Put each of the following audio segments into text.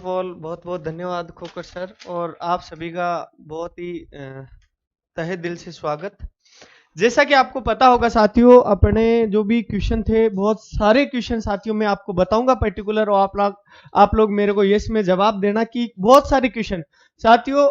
All बहुत बहुत धन्यवाद खोकर सर, और आप सभी का बहुत ही तहे दिल से स्वागत। जैसा कि आपको पता होगा साथियों, अपने जो भी क्वेश्चन थे, बहुत सारे क्वेश्चन साथियों मैं आपको बताऊंगा पर्टिकुलर, और आप लोग मेरे को यस में जवाब देना कि बहुत सारे क्वेश्चन साथियों।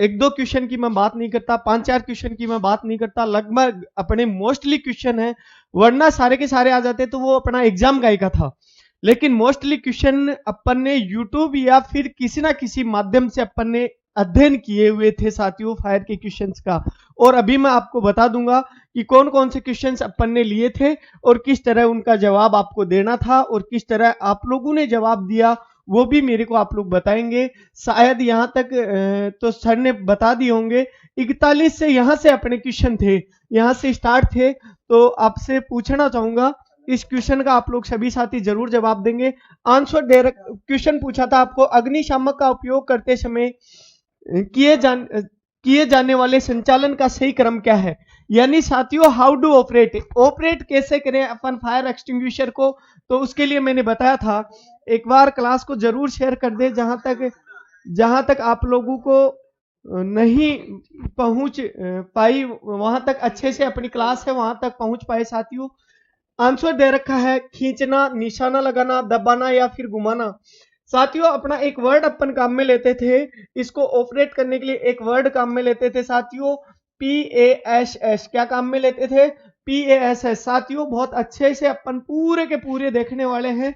एक दो क्वेश्चन की मैं बात नहीं करता, 5-4 क्वेश्चन की मैं बात नहीं करता, लगभग अपने मोस्टली क्वेश्चन है, वरना सारे के सारे आ जाते तो वो अपना एग्जाम गाई का था। लेकिन मोस्टली क्वेश्चन अपन ने यूट्यूब या फिर किसी ना किसी माध्यम से अपन ने अध्ययन किए हुए थे साथियों, फायर के क्वेश्चंस का। और अभी मैं आपको बता दूंगा कि कौन कौन से क्वेश्चंस अपन ने लिए थे और किस तरह उनका जवाब आपको देना था, और किस तरह आप लोगों ने जवाब दिया वो भी मेरे को आप लोग बताएंगे। शायद यहाँ तक तो सर ने बता दिए होंगे। 41 से यहाँ से अपने क्वेश्चन थे, यहाँ से स्टार्ट थे। तो आपसे पूछना चाहूंगा, इस क्वेश्चन का आप लोग सभी साथी जरूर जवाब देंगे। आंसर दे क्वेश्चन पूछा था आपको, अग्निशामक का उपयोग करते समय किए जाने वाले संचालन का सही क्रम क्या है। यानी साथियों, हाउ डू ऑपरेट कैसे करें अपन फायर एक्सटिंग्विशर को। तो उसके लिए मैंने बताया था, एक बार क्लास को जरूर शेयर कर दे, जहां तक आप लोगों को नहीं पहुंच पाई, वहां तक अच्छे से अपनी क्लास है वहां तक पहुंच पाए साथियों। आंसर दे रखा है, खींचना, निशाना लगाना, दबाना या फिर घुमाना। साथियों, अपना एक वर्ड अपन काम में लेते थे, इसको ऑपरेट करने के लिए एक वर्ड काम में लेते थे साथियों, PASS। क्या काम में लेते थे? PASS। साथियों, बहुत अच्छे से अपन पूरे के पूरे देखने वाले हैं।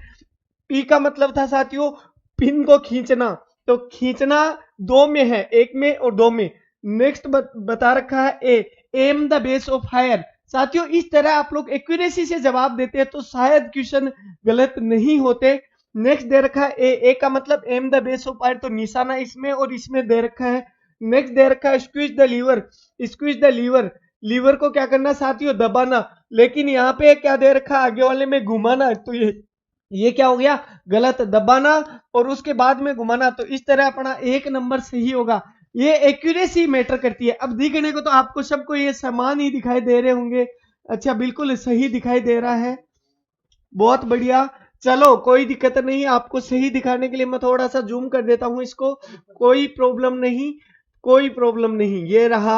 पी का मतलब था साथियों पिन को खींचना, तो खींचना दो में है, एक में और दो में। नेक्स्ट बता रखा है am the base of fire. साथियों, इस तरह आप लोग एक्यूरेसी से जवाब देते हैं तो शायद क्वेश्चन गलत नहीं होते। नेक्स्ट दे रखा है ए का मतलब am the base of fire, तो निशाना इसमें और इसमें दे रखा है। नेक्स्ट दे रखा है squeeze the lever. Squeeze the lever, lever को क्या करना साथियों? दबाना। लेकिन यहाँ पे क्या दे रखा है? आगे वाले में घुमाना। तो ये क्या हो गया? गलत। दबाना और उसके बाद में घुमाना। तो इस तरह अपना एक नंबर सही होगा। ये एक्यूरेसी मैटर करती है। अब दिखने को तो आपको सबको ये समान ही दिखाई दे रहे होंगे। अच्छा, बिल्कुल सही दिखाई दे रहा है, बहुत बढ़िया। चलो, कोई दिक्कत नहीं, आपको सही दिखाने के लिए मैं थोड़ा सा जूम कर देता हूं इसको। कोई प्रॉब्लम नहीं, कोई प्रॉब्लम नहीं। ये रहा,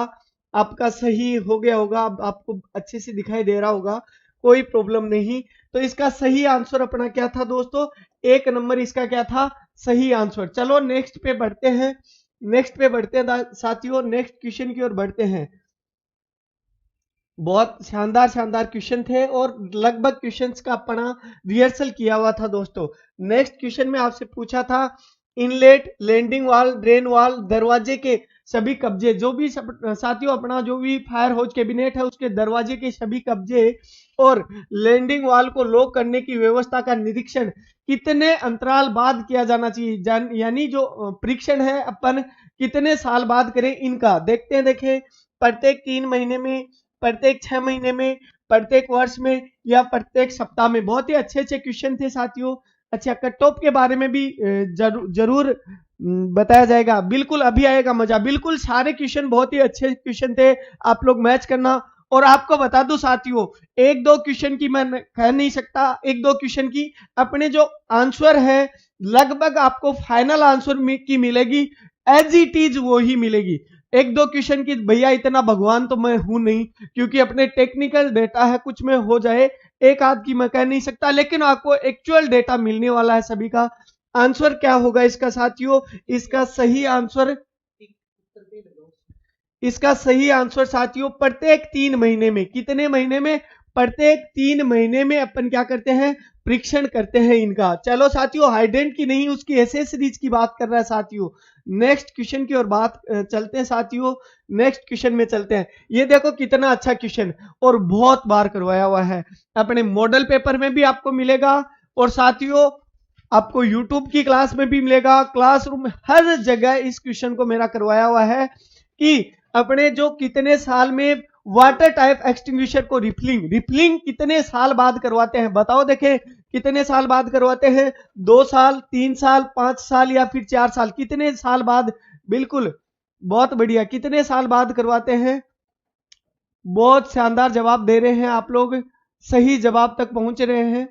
आपका सही हो गया होगा, अब आपको अच्छे से दिखाई दे रहा होगा, कोई प्रॉब्लम नहीं। तो इसका सही आंसर अपना क्या था दोस्तों? एक नंबर इसका क्या था? सही आंसर। चलो नेक्स्ट पे बढ़ते हैं, साथियों, नेक्स्ट क्वेश्चन की ओर बढ़ते हैं। बहुत शानदार शानदार क्वेश्चन थे और लगभग क्वेश्चंस का अपना रिहर्सल किया हुआ था दोस्तों। नेक्स्ट क्वेश्चन में आपसे पूछा था, इनलेट, लैंडिंग वाल, ड्रेन वाल, दरवाजे के सभी कब्जे, जो भी साथियों अपना जो भी फायर होज कैबिनेट है उसके दरवाजे के सभी कब्जे और लैंडिंग वाल को लॉक करने की व्यवस्था का निरीक्षण कितने अंतराल बाद किया जाना चाहिए। यानी जो परीक्षण है अपन कितने साल बाद करें, इनका देखते हैं। देखें, प्रत्येक 3 महीने में, प्रत्येक 6 महीने में, प्रत्येक वर्ष में या प्रत्येक सप्ताह में। बहुत ही अच्छे अच्छे क्वेश्चन थे साथियों। अच्छा, कट ऑफ के बारे में भी जरूर बताया जाएगा। बिल्कुल अभी आएगा मजा। बिल्कुल सारे क्वेश्चन बहुत ही अच्छे क्वेश्चन थे, आप लोग मैच करना। और आपको बता दूं साथियों, एक दो क्वेश्चन की मैं कह नहीं सकता, एक दो क्वेश्चन की अपने जो आंसर है लगभग आपको फाइनल आंसर की मिलेगी, एज इट इज वो ही मिलेगी। एक दो क्वेश्चन की भैया इतना भगवान तो मैं हूं नहीं, क्योंकि अपने टेक्निकल डेटा है, कुछ में हो जाए, एक आध की मैं कह नहीं सकता, लेकिन आपको एक्चुअल डेटा मिलने वाला है सभी का। आंसर क्या होगा इसका साथियों? इसका सही आंसर, साथियों प्रत्येक 3 महीने में। कितने महीने में? प्रत्येक 3 महीने में अपन क्या करते हैं? परीक्षण करते हैं इनका। चलो साथियों, हाइडेंट की नहीं, उसकी एसेसरीज की बात कर रहा है साथियों। नेक्स्ट क्वेश्चन की ओर बात चलते हैं साथियों। नेक्स्ट क्वेश्चन में चलते हैं। ये देखो कितना अच्छा क्वेश्चन, और बहुत बार करवाया हुआ है, अपने मॉडल पेपर में भी आपको मिलेगा, और साथियों आपको यूट्यूब की क्लास में भी मिलेगा, क्लासरूम में, हर जगह इस क्वेश्चन को मेरा करवाया हुआ है कि अपने जो कितने साल में वाटर टाइप एक्सटिंग्विशर को रिफिलिंग कितने साल बाद करवाते हैं। बताओ, देखें कितने साल बाद करवाते हैं? 2 साल, 3 साल, 5 साल या फिर 4 साल? कितने साल बाद? बिल्कुल, बहुत बढ़िया, कितने साल बाद करवाते हैं? बहुत शानदार जवाब दे रहे हैं आप लोग, सही जवाब तक पहुंच रहे हैं।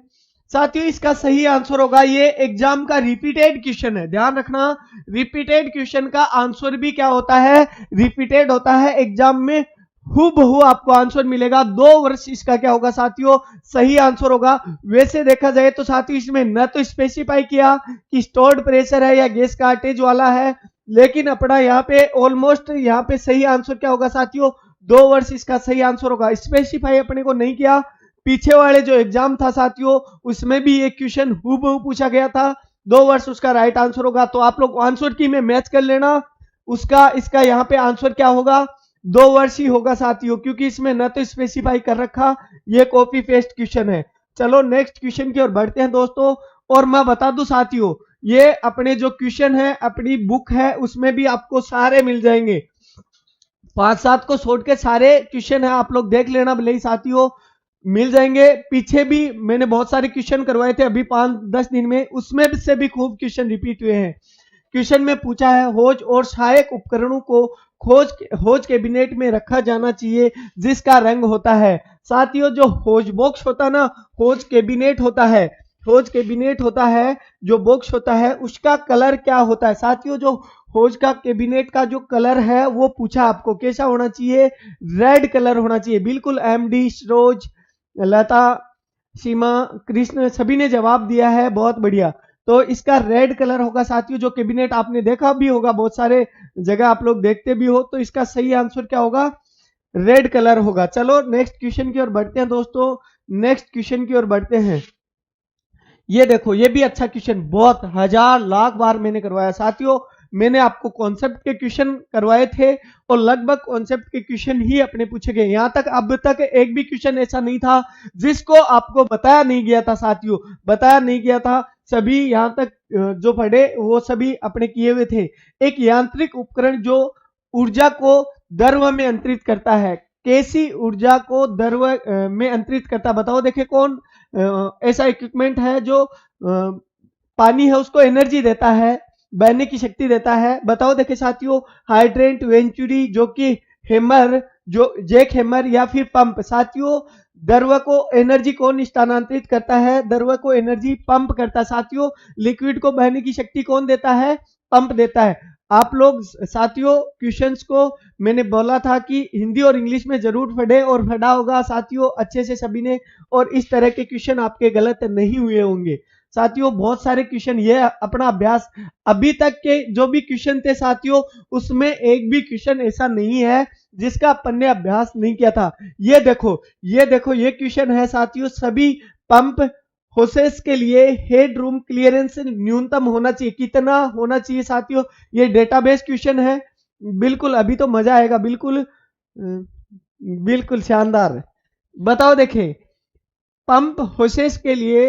साथियों इसका सही आंसर होगा, ये एग्जाम का रिपीटेड क्वेश्चन है, ध्यान रखना। रिपीटेड क्वेश्चन का आंसर भी क्या होता है, रिपीटेड होता है। एग्जाम में हूबहू आपको आंसर मिलेगा। 2 वर्ष इसका क्या होगा साथियों, सही आंसर होगा। वैसे देखा जाए तो साथियों इसमें न तो स्पेसिफाई किया कि स्टोर्ड प्रेशर है या गैस कार्टेज वाला है, लेकिन अपना यहाँ पे ऑलमोस्ट यहाँ पे सही आंसर क्या होगा साथियों, 2 वर्ष इसका सही आंसर होगा। स्पेसिफाई अपने को नहीं किया। पीछे वाले जो एग्जाम था साथियों उसमें भी एक क्वेश्चन हूबहू पूछा गया था, 2 वर्ष उसका राइट आंसर होगा। तो आप लोग आंसर की में मैच कर लेना, उसका इसका यहाँ पे आंसर क्या होगा, 2 वर्ष ही होगा साथियों, क्योंकि इसमें न तो स्पेसिफाई कर रखा, ये कॉपी पेस्ट क्वेश्चन है। चलो नेक्स्ट क्वेश्चन की ओर बढ़ते हैं दोस्तों। और मैं बता दूं साथियों, ये अपने जो क्वेश्चन है अपनी बुक है उसमें भी आपको सारे मिल जाएंगे, 5-7 को छोड़ के सारे क्वेश्चन है, आप लोग देख लेना भले ही साथियों, मिल जाएंगे। पीछे भी मैंने बहुत सारे क्वेश्चन करवाए थे अभी 5-10 दिन में, उसमें से भी खूब क्वेश्चन रिपीट हुए हैं। क्वेश्चन में पूछा है खोज और सहायक उपकरणों को खोज कैबिनेट में रखा जाना चाहिए जिसका रंग होता है। साथियों जो खोज बॉक्स होता है ना, खोज कैबिनेट होता है, खोज कैबिनेट होता है, जो बॉक्स होता है उसका कलर क्या होता है साथियों। जो खोज का कैबिनेट का जो कलर है वो पूछा आपको कैसा होना चाहिए, रेड कलर होना चाहिए। बिल्कुल एमडी, सरोज, लता, सीमा, कृष्ण सभी ने जवाब दिया है, बहुत बढ़िया। तो इसका रेड कलर होगा साथियों। जो कैबिनेट आपने देखा भी होगा, बहुत सारे जगह आप लोग देखते भी हो, तो इसका सही आंसर क्या होगा, रेड कलर होगा। चलो नेक्स्ट क्वेश्चन की ओर बढ़ते हैं दोस्तों, नेक्स्ट क्वेश्चन की ओर बढ़ते हैं। ये देखो ये भी अच्छा क्वेश्चन, बहुत हजार लाख बार मैंने करवाया साथियों। मैंने आपको कॉन्सेप्ट के क्वेश्चन करवाए थे और लगभग कॉन्सेप्ट के क्वेश्चन ही अपने पूछे गए। यहां तक अब तक एक भी क्वेश्चन ऐसा नहीं था जिसको आपको बताया नहीं गया था साथियों, बताया नहीं गया था। सभी यहां तक जो पढ़े वो सभी अपने किए हुए थे। एक यांत्रिक उपकरण जो ऊर्जा को द्रव में अंतरित करता है, कैसी ऊर्जा को द्रव में अंतरित करता है, बताओ देखे कौन ऐसा इक्विपमेंट है जो पानी है उसको एनर्जी देता है, बहने की शक्ति देता है, बताओ देखे साथियों। हाइड्रेंट, वेंचुरी, जो कि हैमर, जो जैक हैमर या फिर पंप। साथियों द्रव को एनर्जी कौन स्थानांतरित करता है, द्रव को एनर्जी पंप करता है साथियों। लिक्विड को बहने की शक्ति कौन देता है, पंप देता है। आप लोग साथियों क्वेश्चंस को मैंने बोला था कि हिंदी और इंग्लिश में जरूर पढ़े और पढ़ा होगा साथियों अच्छे से सभी ने, और इस तरह के क्वेश्चन आपके गलत नहीं हुए होंगे साथियों। बहुत सारे क्वेश्चन, ये अपना अभ्यास, अभी तक के जो भी क्वेश्चन थे साथियों उसमें एक भी क्वेश्चन ऐसा नहीं है जिसका अपन ने अभ्यास नहीं किया था। ये देखो ये देखो ये क्वेश्चन है साथियों, सभी पंप होसेस के लिए हेड रूम क्लियरेंस न्यूनतम होना चाहिए, कितना होना चाहिए साथियों। ये डेटाबेस क्वेश्चन है, बिल्कुल अभी तो मजा आएगा, बिल्कुल बिल्कुल शानदार। बताओ देखें, पंप होसेस के लिए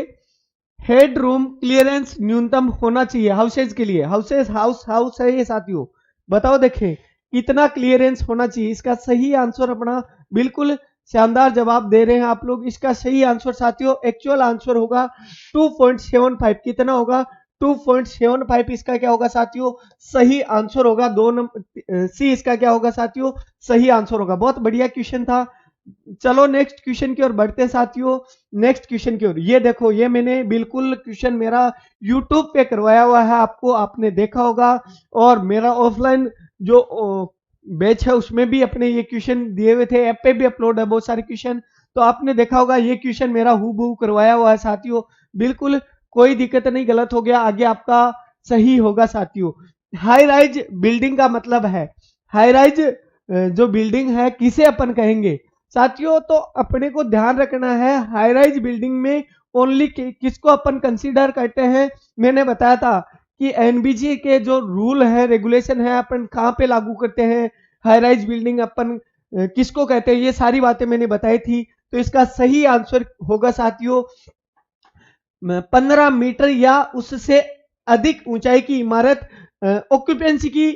हेड रूम क्लियरेंस न्यूनतम होना चाहिए, हाउसेज के लिए, हाउसेज हाउस है ये साथियों। बताओ देखें कितना क्लियरेंस होना चाहिए, इसका सही आंसर अपना बिल्कुल शानदार जवाब दे रहे हैं आप लोग। इसका सही आंसर साथियों, एक्चुअल आंसर होगा 2.75। कितना होगा, 2.75 इसका क्या होगा साथियों, सही आंसर होगा। 2 नंबर सी इसका क्या होगा साथियों, सही आंसर होगा। बहुत बढ़िया क्वेश्चन था। चलो नेक्स्ट क्वेश्चन की ओर बढ़ते हैं साथियों, नेक्स्ट क्वेश्चन की ओर। ये देखो ये मैंने बिल्कुल क्वेश्चन मेरा यूट्यूब पे करवाया हुआ है, आपको आपने देखा होगा, और मेरा ऑफलाइन जो बैच है उसमें भी अपने ये क्वेश्चन दिए हुए थे, ऐप पे भी अपलोड है बहुत सारे क्वेश्चन, तो आपने देखा होगा ये क्वेश्चन मेरा हूबहू करवाया हुआ है साथियों। बिल्कुल कोई दिक्कत नहीं, गलत हो गया आगे आपका सही होगा साथियों। हाई राइज बिल्डिंग का मतलब है, हाई राइज जो बिल्डिंग है किसे अपन कहेंगे साथियों। तो अपने को ध्यान रखना है हाई राइज बिल्डिंग में ओनली किसको अपन कंसीडर करते हैं। मैंने बताया था कि एनबीजी के जो रूल है, रेगुलेशन है, अपन कहाँ पे लागू करते हैं, हाई राइज बिल्डिंग अपन किसको कहते हैं, ये सारी बातें मैंने बताई थी। तो इसका सही आंसर होगा साथियों 15 मीटर या उससे अधिक ऊंचाई की इमारत, ऑक्यूपेंसी की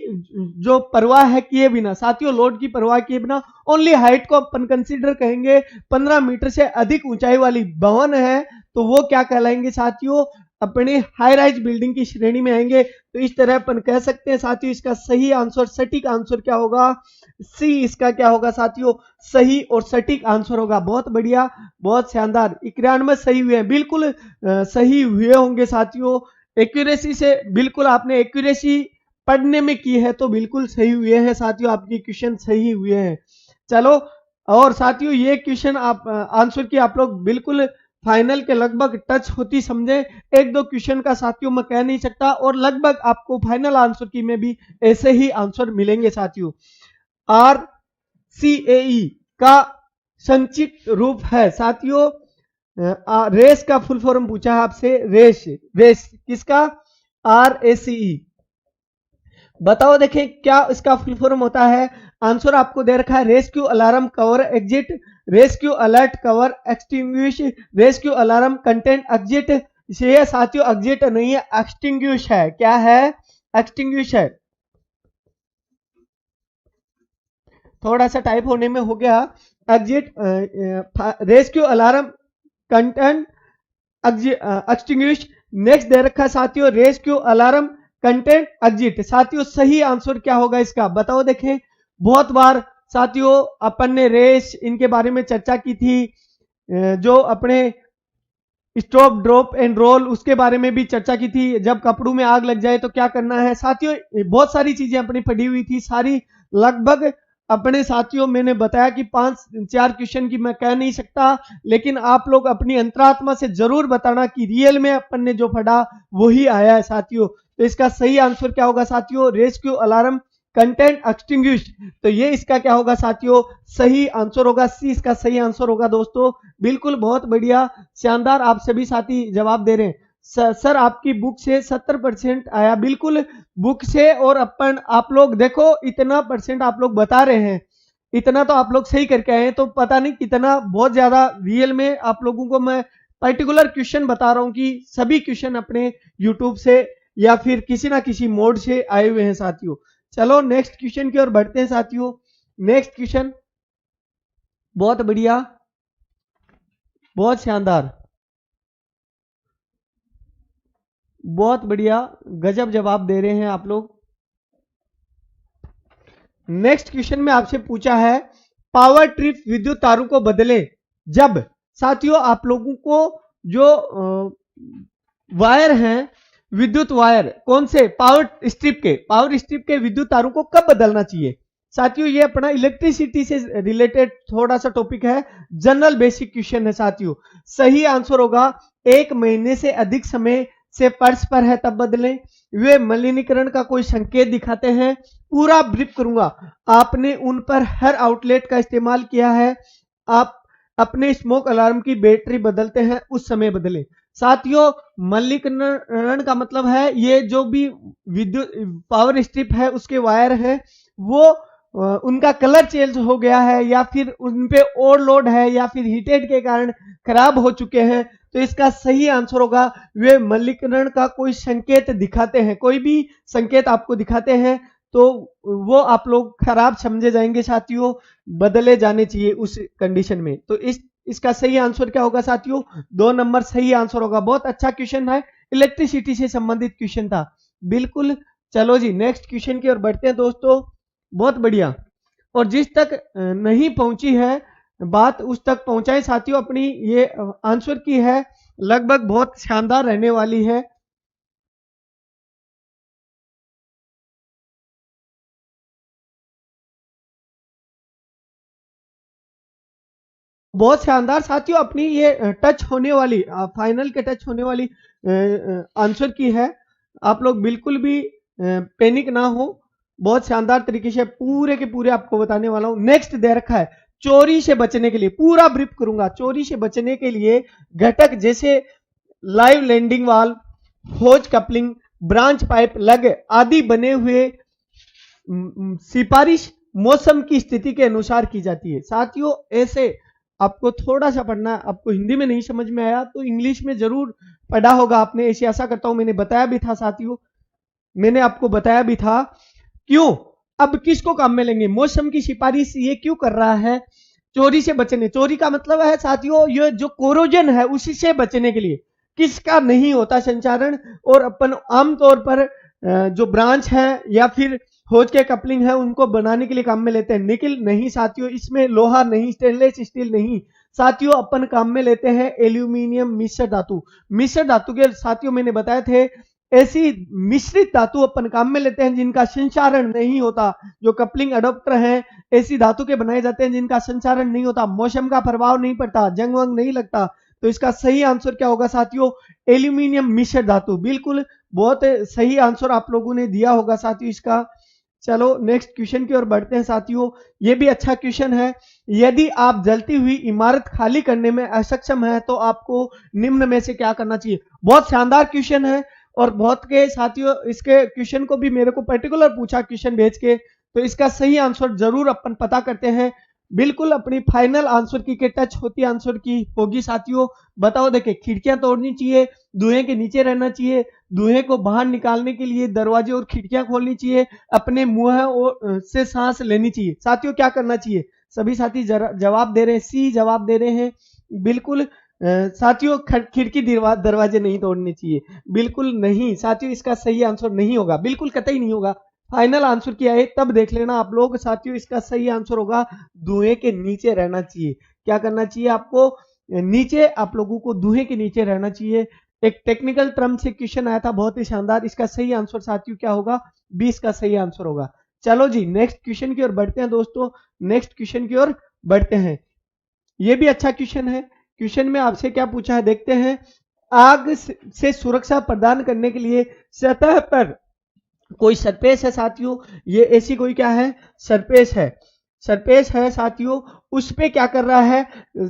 जो परवाह है किए बिना साथियों, लोड की परवाह किए बिना, ओनली हाइट को अपन कंसीडर कहेंगे। 15 मीटर से अधिक ऊंचाई वाली भवन है तो वो क्या कहलाएंगे साथियों, अपने हाई राइज बिल्डिंग की श्रेणी में आएंगे। तो इस तरह अपन कह सकते हैं साथियों, इसका सही आंसर, सटीक आंसर क्या होगा, सी इसका क्या होगा साथियों, सही और सटीक आंसर होगा। बहुत बढ़िया, बहुत शानदार, 91 सही हुए हैं, बिल्कुल सही हुए होंगे साथियों। एक्यूरेसी से बिल्कुल आपने एक्यूरेसी पढ़ने में की है तो बिल्कुल सही हुए हैं साथियों, आपके क्वेश्चन सही हुए हैं। चलो, और साथियों ये क्वेश्चन आप आंसर की आप लोग बिल्कुल फाइनल के लगभग टच होती समझे। एक दो क्वेश्चन का साथियों मैं कह नहीं सकता, और लगभग आपको फाइनल आंसर की में भी ऐसे ही आंसर मिलेंगे साथियों। RCAE का संक्षिप्त रूप है साथियों, रेस का फुल फॉर्म पूछा है आपसे, रेस, रेस किसका, RACE। बताओ देखें क्या इसका फुल फॉर्म होता है। आंसर आपको दे रखा है, rescue alarm cover exit, rescue alert cover extinguish, rescue alarm content exit. ये साथियों एग्जिट नहीं है, एक्सटिंग्विश है। क्या है, एक्सटिंग्विश है। थोड़ा सा टाइप होने में हो गया, exit, rescue alarm content extinguish. Next दे रखा है साथियों, रेस्क्यू अलार्म कंटेंट एग्जिट। साथियों सही आंसर क्या होगा इसका, बताओ देखें। बहुत बार साथियों अपन ने रेस इनके बारे में चर्चा की थी, जो अपने स्टॉप ड्रॉप एंड रोल उसके बारे में भी चर्चा की थी। जब कपड़ों में आग लग जाए तो क्या करना है साथियों, बहुत सारी चीजें अपनी पढ़ी हुई थी, सारी लगभग अपने साथियों मैंने बताया कि 5-4 क्वेश्चन की मैं कह नहीं सकता, लेकिन आप लोग अपनी अंतरात्मा से जरूर बताना कि रियल में अपन ने जो पढ़ा वही आया है साथियों। तो इसका सही आंसर क्या होगा साथियों, रेस्क्यू अलार्म कंटेंट एक्सटिंग्विश। तो ये इसका क्या होगा साथियों, सही आंसर होगा, सी इसका सही आंसर होगा दोस्तों। बिल्कुल बहुत बढ़िया, शानदार, आप सभी साथी जवाब दे रहे हैं। सर आपकी बुक से 70% आया, बिल्कुल बुक से, और अपन आप लोग देखो इतना परसेंट आप लोग बता रहे हैं, इतना तो आप लोग सही करके आए हैं, तो पता नहीं कितना बहुत ज्यादा रियल में आप लोगों को मैं पर्टिकुलर क्वेश्चन बता रहा हूं कि सभी क्वेश्चन अपने यूट्यूब से या फिर किसी ना किसी मोड से आए हुए हैं साथियों। चलो नेक्स्ट क्वेश्चन की ओर बढ़ते हैं साथियों। नेक्स्ट क्वेश्चन, बहुत बढ़िया, बहुत शानदार, बहुत बढ़िया, गजब जवाब दे रहे हैं आप लोग। नेक्स्ट क्वेश्चन में आपसे पूछा है, पावर ट्रिप विद्युत तारों को बदले जब। साथियों आप लोगों को जो वायर हैं, विद्युत वायर कौन से, पावर स्ट्रिप के विद्युत तारों को कब बदलना चाहिए। साथियों ये अपना इलेक्ट्रिसिटी से रिलेटेड थोड़ा सा टॉपिक है, जनरल बेसिक क्वेश्चन है साथियों। सही आंसर होगा, 1 महीने से अधिक समय से फर्श पर है तब बदलें, वे मलिनीकरण का कोई संकेत दिखाते हैं, पूरा ब्रीफ करूंगा, आपने उन पर हर आउटलेट का इस्तेमाल किया है, आप अपने स्मोक अलार्म की बैटरी बदलते हैं उस समय बदले। साथियों मलिनीकरण का मतलब है ये जो भी विद्युत पावर स्ट्रिप है उसके वायर है वो उनका कलर चेंज हो गया है, या फिर उन पे ओवरलोड है, या फिर हीटेड के कारण खराब हो चुके हैं। तो इसका सही आंसर होगा, वे मलिनीकरण का कोई संकेत दिखाते हैं, कोई भी संकेत आपको दिखाते हैं तो वो आप लोग खराब समझे जाएंगे साथियों, बदले जाने चाहिए उस कंडीशन में। तो इसका सही आंसर क्या होगा साथियों, 2 नंबर सही आंसर होगा। बहुत अच्छा क्वेश्चन है, इलेक्ट्रिसिटी से संबंधित क्वेश्चन था बिल्कुल। चलो जी नेक्स्ट क्वेश्चन की ओर बढ़ते हैं दोस्तों, बहुत बढ़िया। और जिस तक नहीं पहुंची है बात उस तक पहुंचाए साथियों, अपनी ये आंसर की है लगभग बहुत शानदार रहने वाली है। बहुत शानदार साथियों, अपनी ये टच होने वाली फाइनल के टच होने वाली आंसर की है। आप लोग बिल्कुल भी पैनिक ना हो, बहुत शानदार तरीके से पूरे के पूरे आपको बताने वाला हूं। नेक्स्ट दे रखा है, चोरी से बचने के लिए, पूरा ब्रीफ करूंगा। चोरी से बचने के लिए घटक जैसे लाइव लैंडिंग वाल, होज कपलिंग, ब्रांच पाइप लग आदि बने हुए सिफारिश मौसम की स्थिति के अनुसार की जाती है। साथियों ऐसे आपको थोड़ा सा पढ़ना, आपको हिंदी में नहीं समझ में आया तो इंग्लिश में जरूर पढ़ा होगा आपने, ऐसी आशा करता हूं। मैंने बताया भी था साथियों, मैंने आपको बताया भी था क्यों, अब किसको काम में लेंगे, मौसम की सिफारिश ये क्यों कर रहा है, चोरी से बचने। चोरी का मतलब है साथियों ये जो कोरोजन है उसी से बचने के लिए, किसका नहीं होता संचारण। और अपन आमतौर पर जो ब्रांच है या फिर होज के कपलिंग है उनको बनाने के लिए काम में लेते हैं। निकिल नहीं साथियों, इसमें लोहा नहीं, स्टेनलेस स्टील नहीं साथियों, अपन काम में लेते हैं एल्यूमिनियम मिश्र धातु। मिश्र धातु के साथियों मैंने बताए थे ऐसी मिश्रित धातु अपन काम में लेते हैं जिनका संचारण नहीं होता। जो कपलिंग अडोप्टर हैं ऐसी धातु के बनाए जाते हैं जिनका संचारण नहीं होता, मौसम का प्रभाव नहीं पड़ता, जंग वंग नहीं लगता। तो इसका सही आंसर क्या होगा साथियों? एल्यूमिनियम मिश्र धातु। बिल्कुल बहुत सही आंसर आप लोगों ने दिया होगा साथियों इसका। चलो नेक्स्ट क्वेश्चन की ओर बढ़ते हैं साथियों। ये भी अच्छा क्वेश्चन है। यदि आप जलती हुई इमारत खाली करने में असक्षम है तो आपको निम्न में से क्या करना चाहिए? बहुत शानदार क्वेश्चन है और बहुत के साथियों इसके क्वेश्चन को भी मेरे को पर्टिकुलर पूछा क्वेश्चन भेज के, तो इसका सही आंसर जरूर अपन पता करते हैं। बिल्कुल अपनी फाइनल आंसर की के टच होती आंसर की होगी साथियों। बताओ, देखिए खिड़कियां तोड़नी चाहिए, धुएं के नीचे रहना चाहिए, धुएं को बाहर निकालने के लिए दरवाजे और खिड़कियां खोलनी चाहिए, अपने मुंह और से सांस लेनी चाहिए। साथियों क्या करना चाहिए? सभी साथी जवाब दे रहे हैं, सी जवाब दे रहे हैं। बिल्कुल साथियों खिड़की दरवाजे नहीं तोड़ने चाहिए, बिल्कुल नहीं साथियों, इसका सही आंसर नहीं होगा, बिल्कुल कतई नहीं होगा। फाइनल आंसर क्या है तब देख लेना आप लोग साथियों। इसका सही आंसर होगा धुएं के नीचे रहना चाहिए। क्या करना चाहिए आपको? नीचे, आप लोगों को धुएं के नीचे रहना चाहिए। एक टेक्निकल टर्म से क्वेश्चन आया था, बहुत ही शानदार। इसका सही आंसर साथियों क्या होगा? 20 का सही आंसर होगा। चलो जी नेक्स्ट क्वेश्चन की ओर बढ़ते हैं दोस्तों। नेक्स्ट क्वेश्चन की ओर बढ़ते हैं। ये भी अच्छा क्वेश्चन है। क्वेश्चन में आपसे क्या पूछा है देखते हैं। आग से सुरक्षा प्रदान करने के लिए सतह पर कोई सरफेस है साथियों, ये ऐसी कोई क्या है? सरफेस है, सरफेस है साथियों। उस पे क्या कर रहा है?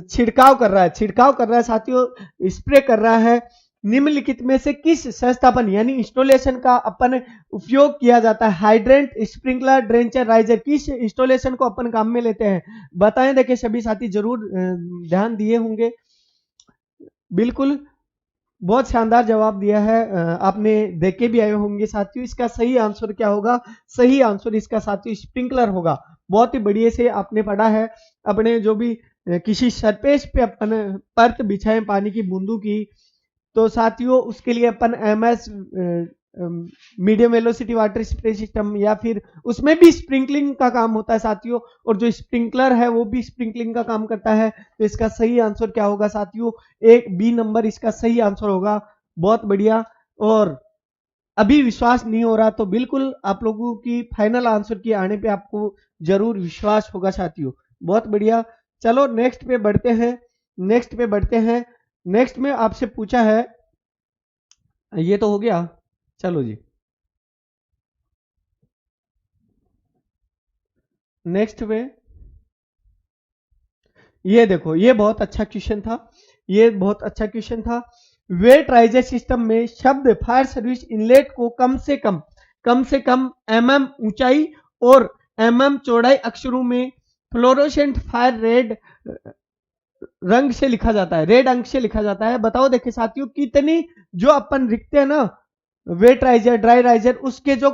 छिड़काव कर रहा है, छिड़काव कर रहा है साथियों, स्प्रे कर रहा है। निम्नलिखित में से किस संस्थापन यानी इंस्टॉलेशन का अपन उपयोग किया जाता है? हाइड्रेंट, स्प्रिंकलर, ड्रेंचर, राइजर, किस इंस्टॉलेशन को अपन काम में लेते हैं? बताएं। देखिए सभी साथी जरूर ध्यान दिए होंगे। बिल्कुल बहुत शानदार जवाब दिया है, आपने देख के भी आए होंगे साथियों। इसका सही आंसर क्या होगा? सही आंसर इसका साथियों स्प्रिंकलर होगा। बहुत ही बढ़िया से आपने पढ़ा है। अपने जो भी किसी सरफेस पे अपन परत बिछाए पानी की बूंदों की, तो साथियों उसके लिए अपन MS medium velocity water spray system, या फिर उसमें भी स्प्रिंकलिंग का काम होता है साथियों, और जो स्प्रिंकलर है वो भी स्प्रिंकलिंग का काम करता है। तो इसका सही आंसर क्या होगा साथियों? एक बी नंबर इसका सही आंसर होगा। बहुत बढ़िया। और अभी विश्वास नहीं हो रहा तो बिल्कुल आप लोगों की फाइनल आंसर की आने पे आपको जरूर विश्वास होगा साथियों। बहुत बढ़िया। चलो नेक्स्ट पे बढ़ते हैं। नेक्स्ट पे बढ़ते हैं। नेक्स्ट में आपसे पूछा है, ये तो हो गया। चलो जी नेक्स्ट में ये देखो, ये बहुत अच्छा क्वेश्चन था। ये बहुत अच्छा क्वेश्चन था। वेट राइजर सिस्टम में शब्द फायर सर्विस इनलेट को कम से कम mm ऊंचाई और mm चौड़ाई अक्षरों में फ्लोरोसेंट फायर रेड रंग से लिखा जाता है, रेड अंक से लिखा जाता है। बताओ देखिए साथियों कितनी जो अपन लिखते हैं ना वेट राइजर, ड्राई राइजर, उसके जो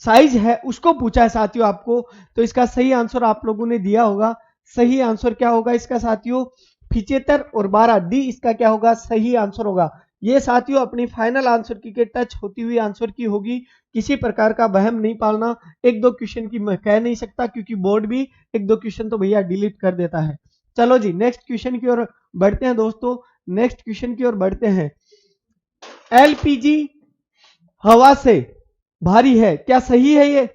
साइज है उसको पूछा है साथियों आपको। तो इसका सही आंसर आप लोगों ने दिया होगा। सही आंसर क्या होगा इसका साथियों? 75 और 12 डी इसका क्या होगा? सही आंसर होगा। ये साथियों अपनी फाइनल आंसर की के टच होती हुई आंसर की होगी। किसी प्रकार का वहम नहीं पालना। एक दो क्वेश्चन की मैं कह नहीं सकता क्योंकि बोर्ड भी एक दो क्वेश्चन तो भैया डिलीट कर देता है। चलो जी नेक्स्ट क्वेश्चन की ओर बढ़ते हैं दोस्तों। नेक्स्ट क्वेश्चन की ओर बढ़ते हैं। एलपीजी हवा से भारी है, क्या सही है ये?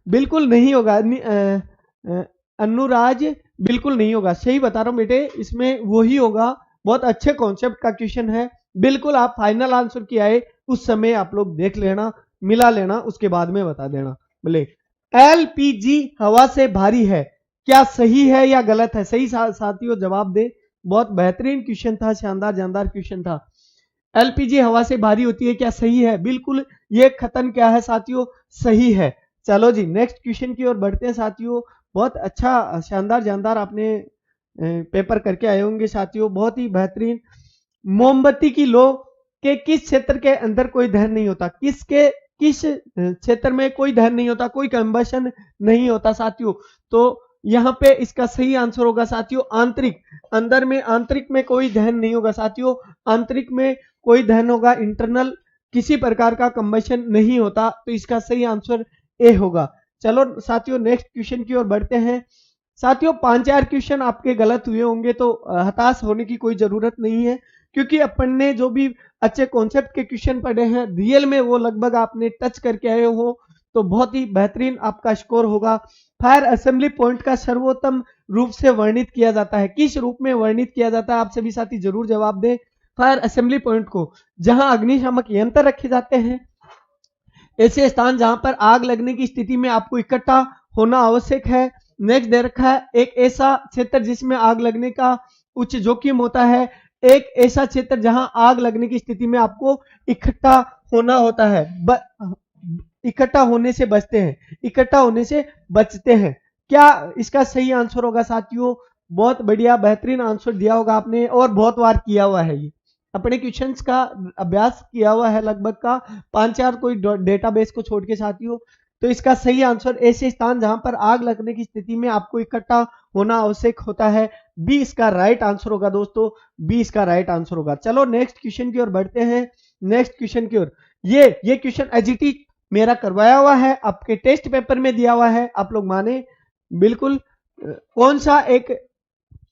बिल्कुल नहीं होगा अनुराज, बिल्कुल नहीं होगा। सही बता रहा हूं बेटे, इसमें वही होगा। बहुत अच्छे कॉन्सेप्ट का क्वेश्चन है। बिल्कुल आप फाइनल आंसर की आए उस समय आप लोग देख लेना, मिला लेना, उसके बाद में बता देना। बोले एलपीजी हवा से भारी है, क्या सही है या गलत है? सही साथियों जवाब दे। बहुत बेहतरीन क्वेश्चन था, शानदार जानदार क्वेश्चन था। एलपीजी हवा से भारी होती है, क्या सही है? बिल्कुल ये कथन क्या है साथियों? सही है। चलो जी नेक्स्ट क्वेश्चन की ओर बढ़ते हैं साथियों। बहुत अच्छा शानदार जानदार आपने पेपर करके आए होंगे साथियों, बहुत ही बेहतरीन। मोमबत्ती की लो के किस क्षेत्र के अंदर कोई दहन नहीं होता? किस क्षेत्र में कोई दहन नहीं होता, कोई कंबशन नहीं होता साथियों? तो यहां पे इसका सही आंसर होगा साथियों आंतरिक। अंदर में आंतरिक में कोई दहन नहीं होगा साथियों। आंतरिक में कोई दहन होगा इंटरनल किसी प्रकार का कंबशन नहीं होता, तो इसका सही आंसर ए होगा। चलो साथियों नेक्स्ट क्वेश्चन की ओर बढ़ते हैं। साथियों 5-4 क्वेश्चन आपके गलत हुए होंगे, तो हताश होने की कोई जरूरत नहीं है, क्योंकि अपन ने जो भी अच्छे कॉन्सेप्ट के क्वेश्चन पढ़े हैं रियल में वो लगभग आपने टच करके आए हो, तो बहुत ही बेहतरीन आपका स्कोर होगा। फायर असेंबली पॉइंट का सर्वोत्तम रूप से वर्णित किया जाता है, किस रूप में वर्णित किया जाता है, आप सभी साथी जरूर जवाब दें। फायर असेंबली पॉइंट को जहां अग्निशामक यंत्र रखे जाते हैं, ऐसे स्थान जहां पर आग लगने की स्थिति में आपको इकट्ठा होना आवश्यक है। नेक्स्ट दे रखा है एक ऐसा क्षेत्र जिसमें आग लगने का उच्च जोखिम होता है, एक ऐसा क्षेत्र जहां आग लगने की स्थिति में आपको इकट्ठा होना होता है, इकट्ठा होने से बचते हैं, इकट्ठा होने से बचते हैं। क्या इसका सही आंसर होगा साथियों? बहुत बढ़िया बेहतरीन आंसर दिया होगा आपने, और बहुत बार किया हुआ है, ये अपने क्वेश्चंस का अभ्यास किया हुआ है लगभग का 5-4 कोई डेटाबेस को छोड़ के साथियों। तो इसका सही आंसर ऐसे स्थान जहां पर आग लगने की स्थिति में आपको इकट्ठा होना आवश्यक होता है, बी इसका राइट आंसर होगा दोस्तों, बी इसका राइट आंसर होगा। चलो नेक्स्ट क्वेश्चन की ओर बढ़ते हैं, नेक्स्ट क्वेश्चन की ओर। ये क्वेश्चन एजीटी मेरा करवाया हुआ है, आपके टेस्ट पेपर में दिया हुआ है, आप लोग माने बिल्कुल। कौन सा एक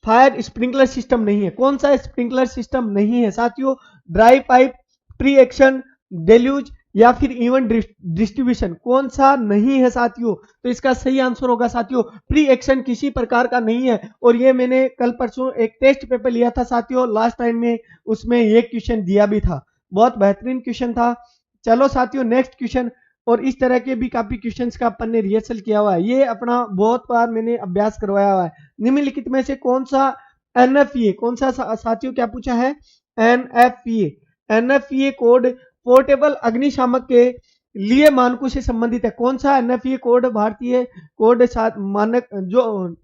फायर स्प्रिंकलर सिस्टम नहीं है, कौन सा स्प्रिंकलर सिस्टम नहीं है साथियों? Dry pipe, pre action, deluge या फिर इवन डिस्ट्रीब्यूशन, कौन सा नहीं है साथियों? तो इसका सही आंसर होगा साथियों प्री एक्शन, किसी प्रकार का नहीं है। और ये मैंने कल परसों एक टेस्ट पेपर लिया था साथियों लास्ट टाइम में, उसमें ये क्वेश्चन दिया भी था, बहुत बेहतरीन क्वेश्चन था। चलो साथियों नेक्स्ट क्वेश्चन, और इस तरह के भी काफी क्वेश्चंस का अपन ने रिहर्सल किया हुआ है, ये अपना बहुत बार मैंने अभ्यास करवाया हुआ है। निम्नलिखित में से कौन सा एनएफईए, कौन सा साथियों क्या पूछा है? एनएफईए, एनएफईए कोड पोर्टेबल अग्निशामक के लिए मानकों से संबंधित है। कौन सा एनएफईए कोड भारतीय कोड मानक जो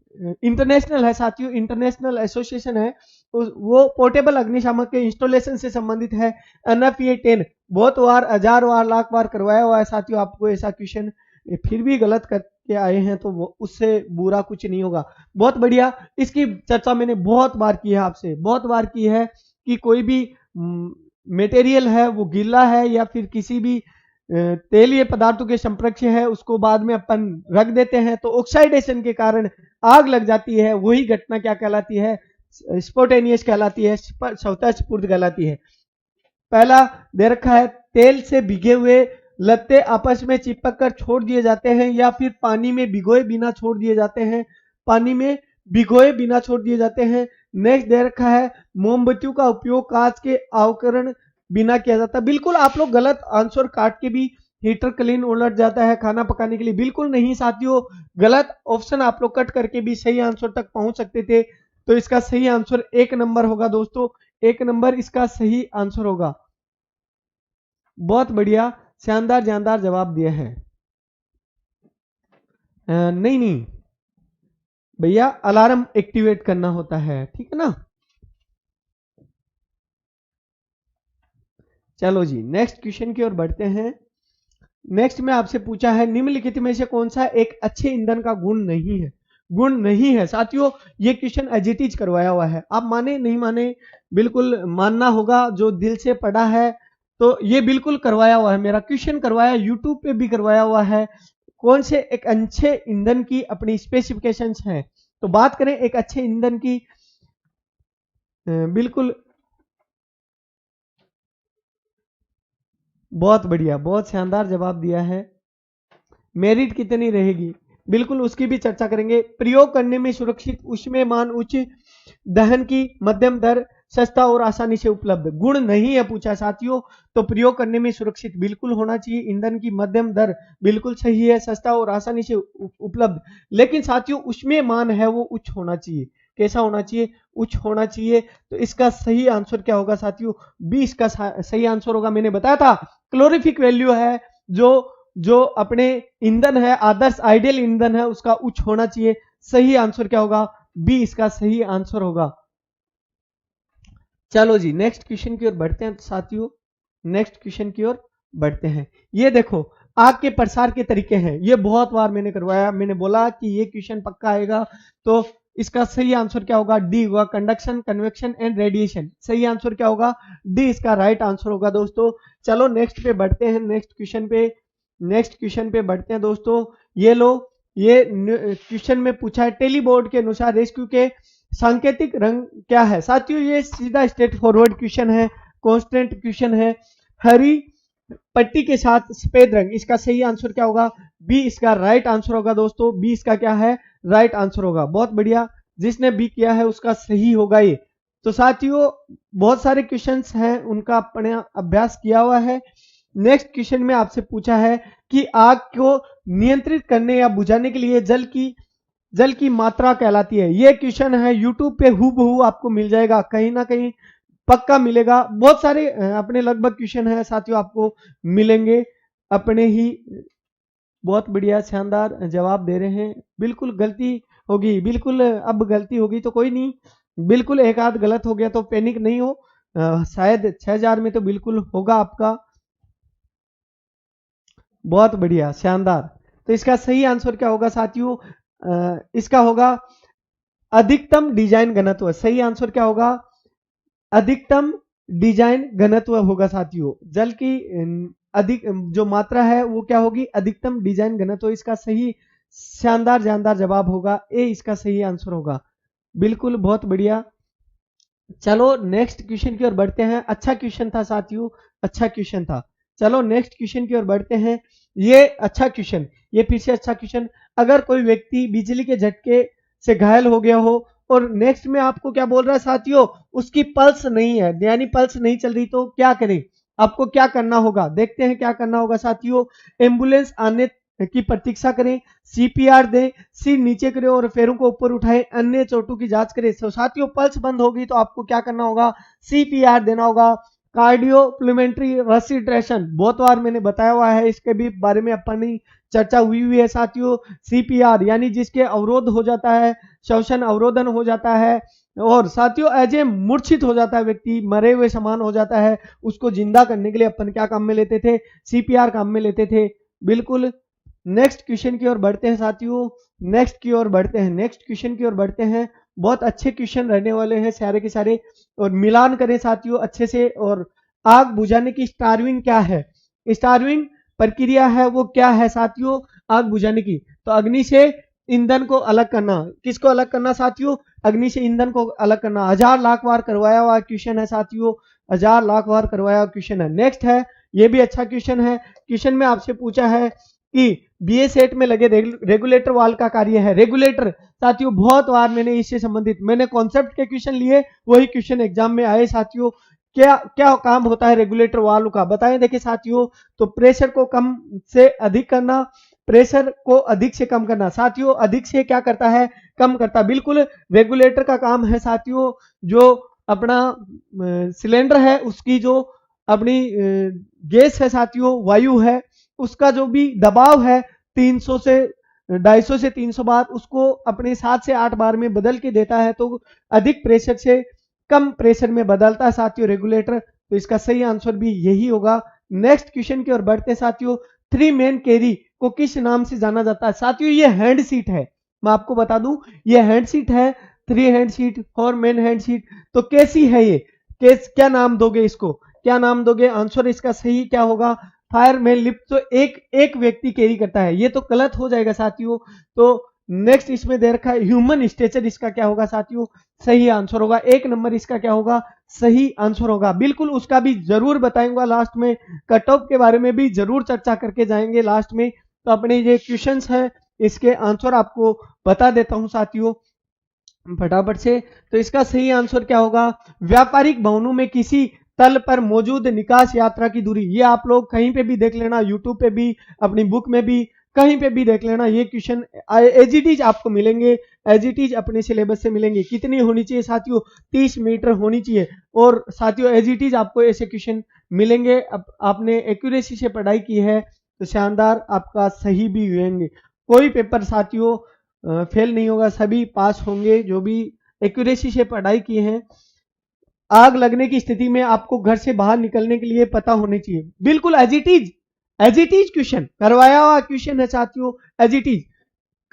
इंटरनेशनल है साथियों, इंटरनेशनल एसोसिएशन है, वो पोर्टेबल अग्निशामक के इंस्टॉलेशन से संबंधित है। एनएफईए 10 बहुत बार, हजार बार, लाख बार करवाया हुआ है साथियों आपको ऐसा क्वेश्चन, फिर भी गलत करके आए हैं तो वो उससे बुरा कुछ नहीं होगा। बहुत बढ़िया, इसकी चर्चा मैंने बहुत बार की है आपसे, बहुत बार की है कि कोई भी मटेरियल है वो गीला है या फिर किसी भी तेलीय पदार्थों के संपर्क है, उसको बाद में अपन रख देते हैं तो ऑक्सीडेशन के कारण आग लग जाती है, वही घटना क्या कहलाती है? स्पॉटेनियस कहलाती है, स्वतः स्फूर्त कहलाती है। पहला दे रखा है तेल से भिगे हुए लत्ते आपस में चिपक कर छोड़ दिए जाते हैं या फिर पानी में भिगोए बिना छोड़ दिए जाते हैं, पानी में भिगोए बिना छोड़ दिए जाते हैं। नेक्स्ट दे रखा है मोमबत्तियों का उपयोग कांच के आवरण बिना किया जाता है। बिल्कुल आप लोग गलत आंसर काट के भी हीटर क्लीन उलट जाता है खाना पकाने के लिए, बिल्कुल नहीं साथियों, गलत ऑप्शन आप लोग कट करके भी सही आंसर तक पहुंच सकते थे। तो इसका सही आंसर 1 नंबर होगा दोस्तों, 1 नंबर इसका सही आंसर होगा। बहुत बढ़िया, शानदार जानदार जवाब दिया है। नहीं नहीं भैया, अलार्म एक्टिवेट करना होता है, ठीक है ना। चलो जी नेक्स्ट क्वेश्चन की ओर बढ़ते हैं। नेक्स्ट में आपसे पूछा है निम्नलिखित में से कौन सा एक अच्छे ईंधन का गुण नहीं है? गुण नहीं है साथियों, ये क्वेश्चन एजिटीज करवाया हुआ है, आप माने नहीं माने बिल्कुल मानना होगा, जो दिल से पढ़ा है तो ये बिल्कुल करवाया हुआ है, मेरा क्वेश्चन करवाया, यूट्यूब पे भी करवाया हुआ है। कौन से एक अच्छे ईंधन की अपनी स्पेसिफिकेशंस हैं? तो बात करें एक अच्छे ईंधन की, बिल्कुल बहुत बढ़िया, बहुत शानदार जवाब दिया है। मेरिट कितनी रहेगी, बिल्कुल उसकी भी चर्चा करेंगे। प्रयोग करने में सुरक्षित, उसमें मान उच्च, दहन की मध्यम दर, सस्ता और आसानी से उपलब्ध। गुण नहीं है पूछा साथियों, तो प्रयोग करने में सुरक्षित बिल्कुल होना चाहिए, ईंधन की मध्यम दर बिल्कुल सही है, सस्ता और आसानी से उपलब्ध। लेकिन साथियों उसमें मान है वो उच्च होना चाहिए, कैसा होना चाहिए? उच्च होना चाहिए। तो इसका सही आंसर क्या होगा साथियों? बी इसका सही आंसर होगा। मैंने बताया था क्लोरिफिक वैल्यू है जो अपने ईंधन है, आदर्श आइडियल ईंधन है, उसका उच्च होना चाहिए। सही आंसर क्या होगा? बी इसका सही आंसर होगा। चलो जी नेक्स्ट क्वेश्चन की ओर बढ़ते हैं साथियों, नेक्स्ट क्वेश्चन की ओर बढ़ते हैं। ये देखो आग के प्रसार के तरीके हैं, ये बहुत बार मैंने करवाया, मैंने बोला कि ये क्वेश्चन पक्का आएगा, तो इसका सही आंसर क्या होगा? डी होगा, कंडक्शन, कन्वेक्शन एंड रेडिएशन। सही आंसर क्या होगा? डी इसका राइट आंसर होगा दोस्तों। चलो नेक्स्ट पे बढ़ते हैं, नेक्स्ट क्वेश्चन पे बढ़ते हैं दोस्तों। ये लो, ये क्वेश्चन में पूछा है टेली बोर्ड के अनुसार रेस्क्यू के सांकेतिक रंग क्या है? साथियों ये सीधा स्ट्रेट फॉरवर्ड क्वेश्चन है, कॉन्स्टेंट क्वेश्चन है। हरी पट्टी के साथ सफेद रंग, इसका सही आंसर क्या होगा? बी इसका राइट आंसर होगा दोस्तों। बी इसका क्या है? राइट आंसर होगा। बहुत बढ़िया, जिसने बी किया है उसका सही होगा ये। तो साथियों बहुत सारे क्वेश्चंस हैं, उनका अपने अभ्यास किया हुआ है। नेक्स्ट क्वेश्चन में आपसे पूछा है कि आग को नियंत्रित करने या बुझाने के लिए जल की मात्रा कहलाती है। ये क्वेश्चन है यूट्यूब पे हूबहू आपको मिल जाएगा, कहीं ना कहीं पक्का मिलेगा। बहुत सारे अपने लगभग क्वेश्चन है साथियों, आपको मिलेंगे अपने ही। बहुत बढ़िया, शानदार जवाब दे रहे हैं। बिल्कुल गलती होगी, बिल्कुल अब गलती होगी तो कोई नहीं, बिल्कुल एक आध गलत हो गया तो पैनिक नहीं हो। शायद 6000 में तो बिल्कुल होगा आपका। बहुत बढ़िया, शानदार। तो इसका सही आंसर क्या होगा साथियों? इसका होगा अधिकतम डिजाइन घनत्व। सही आंसर क्या होगा? अधिकतम डिजाइन घनत्व होगा साथियों। जल की अधिक जो मात्रा है वो क्या होगी? अधिकतम डिजाइन घनत्व। इसका सही शानदार जानदार जवाब होगा ए, इसका सही आंसर होगा। बिल्कुल बहुत बढ़िया। चलो नेक्स्ट क्वेश्चन की ओर बढ़ते हैं। अच्छा क्वेश्चन था साथियों, अच्छा क्वेश्चन था। चलो नेक्स्ट क्वेश्चन की ओर बढ़ते हैं। ये अच्छा क्वेश्चन, ये फिर से अच्छा क्वेश्चन। अगर कोई व्यक्ति बिजली के झटके से घायल हो गया हो और नेक्स्ट में आपको क्या बोल रहा है साथियों? उसकी पल्स नहीं है, यानी पल्स नहीं चल रही, तो क्या करें? आपको क्या करना होगा? देखते हैं क्या करना होगा साथियों। एम्बुलेंस आने की प्रतीक्षा करें, सीपीआर दें, सिर नीचे करें और पैरों को ऊपर उठाएं, अन्य चोटों की जांच करें। तो साथियों पल्स बंद होगी तो आपको क्या करना होगा? सीपीआर देना होगा, कार्डियोप्लमेंट्री रेसिट्रेशन। बहुत बार मैंने बताया हुआ है, इसके भी बारे में अपनी चर्चा हुई है साथियों। सीपीआर यानी जिसके अवरोध हो जाता है, श्वसन अवरोधन हो जाता है और साथियों एज ए मूर्छित हो जाता है व्यक्ति, मरे हुए समान हो जाता है, उसको जिंदा करने के लिए अपन क्या काम में लेते थे? सीपीआर काम में लेते थे। बिल्कुल। नेक्स्ट क्वेश्चन की ओर बढ़ते हैं साथियों, नेक्स्ट क्वेश्चन की ओर बढ़ते हैं। बहुत अच्छे क्वेश्चन रहने वाले हैं सारे के सारे, और मिलान करें साथियों अच्छे से। और आग बुझाने की स्टार्विंग क्या है? स्टार्विंग प्रक्रिया है वो क्या है साथियों? आग बुझाने की, तो अग्नि से ईंधन को अलग करना। किसको अलग करना साथियों? अग्नि से ईंधन को अलग करना। 1000 लाख बार करवाया हुआ क्वेश्चन है साथियों, 1000 लाख बार करवाया हुआ क्वेश्चन है। नेक्स्ट है, ये भी अच्छा क्वेश्चन है। क्वेश्चन में आपसे पूछा है कि बीए सेट में लगे रेगुलेटर वाल्व का कार्य है। रेगुलेटर साथियों बहुत बार मैंने इससे संबंधित कॉन्सेप्ट के क्वेश्चन लिए, वही क्वेश्चन एग्जाम में आए साथियों। क्या क्या काम होता है रेगुलेटर वाल्व का? बताएं। देखिए साथियों, तो प्रेशर को कम से अधिक करना, प्रेशर को अधिक से कम करना। साथियों अधिक से क्या करता है? कम करता। बिल्कुल रेगुलेटर का काम है साथियों, जो अपना सिलेंडर है उसकी जो अपनी गैस है साथियों, वायु है, उसका जो भी दबाव है 300 से 250 से 300 बार, उसको अपने 7 से 8 बार में बदल के देता है। तो अधिक प्रेशर से कम प्रेशर में बदलता है साथियों रेगुलेटर। तो इसका सही आंसर भी यही होगा। नेक्स्ट क्वेश्चन की ओर बढ़ते साथियों। 3 मैन कैरी को किस नाम से जाना जाता है? साथियों ये हैंड सीट है, मैं आपको बता दूं ये हैंड सीट है। 3 hand seat, 4 man hand seat. तो कैसी है ये? क्या नाम दोगे इसको? क्या नाम दोगे? आंसर इसका सही क्या होगा? Fireman lift. तो एक व्यक्ति कैरी करता है, ये तो गलत हो जाएगा साथियों। तो नेक्स्ट इसमें दे रखा है ह्यूमन स्ट्रेचर, इसका क्या होगा साथियों? सही आंसर होगा। 1 नंबर इसका क्या होगा? सही आंसर होगा। बिल्कुल उसका भी जरूर बताएंगे लास्ट में, कट ऑफ के बारे में भी जरूर चर्चा करके जाएंगे लास्ट में। तो अपने ये क्वेश्चंस हैं इसके आंसर आपको बता देता हूं साथियों फटाफट से। तो इसका सही आंसर क्या होगा? व्यापारिक भवनों में किसी तल पर मौजूद निकास यात्रा की दूरी। ये आप लोग कहीं पे भी देख लेना, यूट्यूब पे भी, अपनी बुक में भी, कहीं पे भी देख लेना। ये क्वेश्चन एज इट इज आपको मिलेंगे, एज इट इज अपने सिलेबस से मिलेंगे। कितनी होनी चाहिए साथियों? 30 मीटर होनी चाहिए। और साथियों एज इट इज आपको ऐसे क्वेश्चन मिलेंगे। आपने एक्यूरेसी से पढ़ाई की है तो शानदार, आपका सही भी होंगे। कोई पेपर साथियों फेल नहीं होगा, सभी पास होंगे जो भी एक्यूरेसी से पढ़ाई की है। आग लगने की स्थिति में आपको घर से बाहर निकलने के लिए पता होनी चाहिए। बिल्कुल एज इट इज क्वेश्चन करवाया हुआ क्वेश्चन है साथियों, एज इट इज।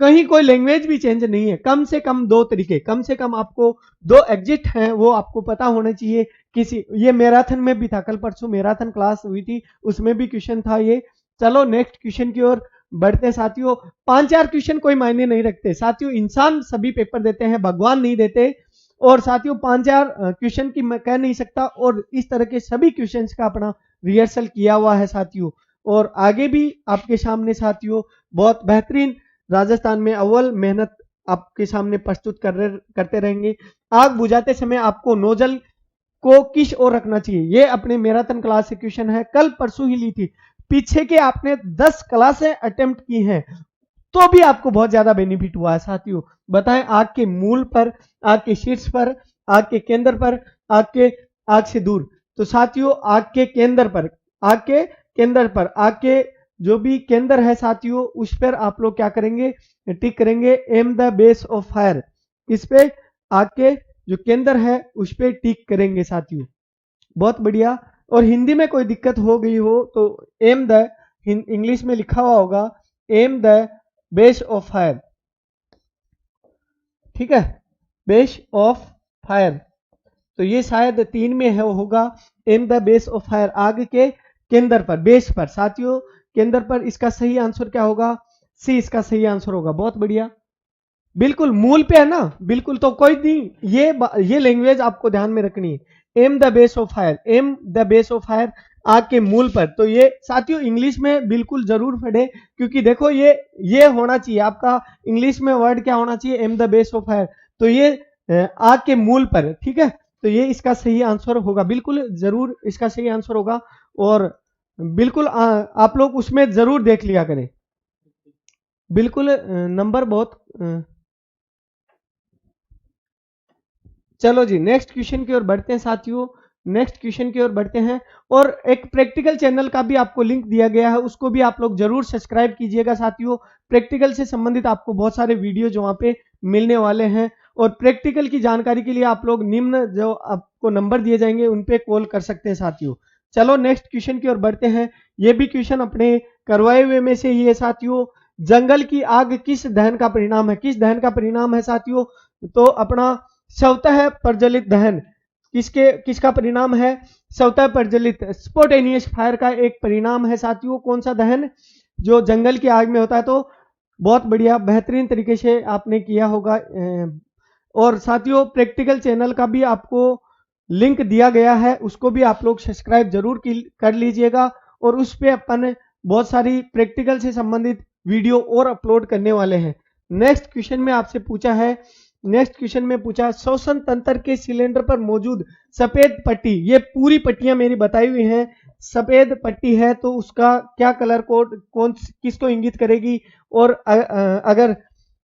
कहीं कोई लैंग्वेज भी चेंज नहीं है, कम से कम 2 तरीके, कम से कम आपको 2 एग्जिट हैं वो आपको पता होने चाहिए। किसी ये मैराथन में भी था, कल परसों मैराथन क्लास हुई थी, उसमें भी क्वेश्चन था ये। चलो नेक्स्ट क्वेश्चन की ओर बढ़ते हैं साथियों। 5-4 क्वेश्चन कोई मायने नहीं रखते साथियों, इंसान सभी पेपर देते हैं, भगवान नहीं देते। और साथियों 5-4 क्वेश्चन की मैं कह नहीं सकता, और इस तरह के सभी क्वेश्चंस का अपना रिहर्सल किया हुआ है साथियों। और आगे भी आपके सामने साथियों बहुत बेहतरीन राजस्थान में अव्वल मेहनत आपके सामने प्रस्तुत करते रहेंगे। आग बुझाते समय आपको नोजल को किस ओर रखना चाहिए, ये अपने मैराथन क्लास से क्वेश्चन है, कल परसों ही ली थी। पीछे के आपने 10 क्लासें अटेम्प्ट की हैं तो भी आपको बहुत ज्यादा बेनिफिट हुआ है साथियों। बताएं, आग के मूल पर, आग के शीर्ष पर, आग के केंद्र पर, आग से दूर। तो साथियों आग के केंद्र पर, आग के केंद्र पर, आग के जो भी केंद्र है साथियों उस पर आप लोग क्या करेंगे, टिक करेंगे am the base of fire. इस पे आग के जो केंद्र है उस पे टिक करेंगे साथियों। बहुत बढ़िया। और हिंदी में कोई दिक्कत हो गई हो तो एम द, इंग्लिश में लिखा हुआ होगा am the base of fire, ठीक है, बेस ऑफ फायर। तो ये शायद 3 में है होगा, am the base of fire, आग के केंद्र पर, बेस पर साथियों, केंद्र पर। इसका सही आंसर क्या होगा, सी इसका सही आंसर होगा। बहुत बढ़िया, बिल्कुल मूल पे है ना, बिल्कुल। तो कोई नहीं, ये लैंग्वेज आपको ध्यान में रखनी है, am the base of fire, am the base of fire, आग के मूल पर। तो ये साथियों इंग्लिश में बिल्कुल जरूर पढ़े, क्योंकि देखो ये होना चाहिए आपका इंग्लिश में वर्ड क्या होना चाहिए, am the base of fire. तो ये आग के मूल पर, ठीक है। तो ये इसका सही आंसर होगा, बिल्कुल जरूर इसका सही आंसर होगा। और बिल्कुल आप लोग उसमें जरूर देख लिया करें, बिल्कुल नंबर बहुत चलो जी नेक्स्ट क्वेश्चन की ओर बढ़ते हैं साथियों, नेक्स्ट क्वेश्चन की ओर बढ़ते हैं। और एक प्रैक्टिकल चैनल का भी आपको लिंक दिया गया है, उसको भी आप लोग जरूर सब्सक्राइब कीजिएगा साथियों। प्रैक्टिकल से संबंधित आपको बहुत सारे वीडियो जो वहां पे मिलने वाले हैं। और प्रैक्टिकल की जानकारी के लिए आप लोग निम्न जो आपको नंबर दिए जाएंगे उन पे कॉल कर सकते हैं साथियों। चलो नेक्स्ट क्वेश्चन की ओर बढ़ते हैं। ये भी क्वेश्चन अपने करवाए हुए में से ही है साथियों। जंगल की आग किस दहन का परिणाम है, किस दहन का परिणाम है साथियों, तो अपना स्वतः प्रज्वलित दहन, किसका परिणाम है, स्वतः प्रज्वलित स्पोटेनियस फायर का एक परिणाम है साथियों। कौन सा दहन, जो जंगल की आग में होता है। तो बहुत बढ़िया, बेहतरीन तरीके से आपने किया होगा। और साथियों प्रैक्टिकल चैनल का भी आपको लिंक दिया गया है, उसको भी आप लोग सब्सक्राइब जरूर कर लीजिएगा। और उस पे अपन बहुत सारी प्रैक्टिकल से संबंधित वीडियो और अपलोड करने वाले हैं। नेक्स्ट क्वेश्चन में आपसे पूछा है, नेक्स्ट क्वेश्चन में पूछा श्वसन तंत्र के सिलेंडर पर मौजूद सफेद पट्टी, ये पूरी पट्टियां मेरी बताई हुई हैं, सफेद पट्टी है तो उसका क्या कलर कोड, किसको इंगित करेगी। और अगर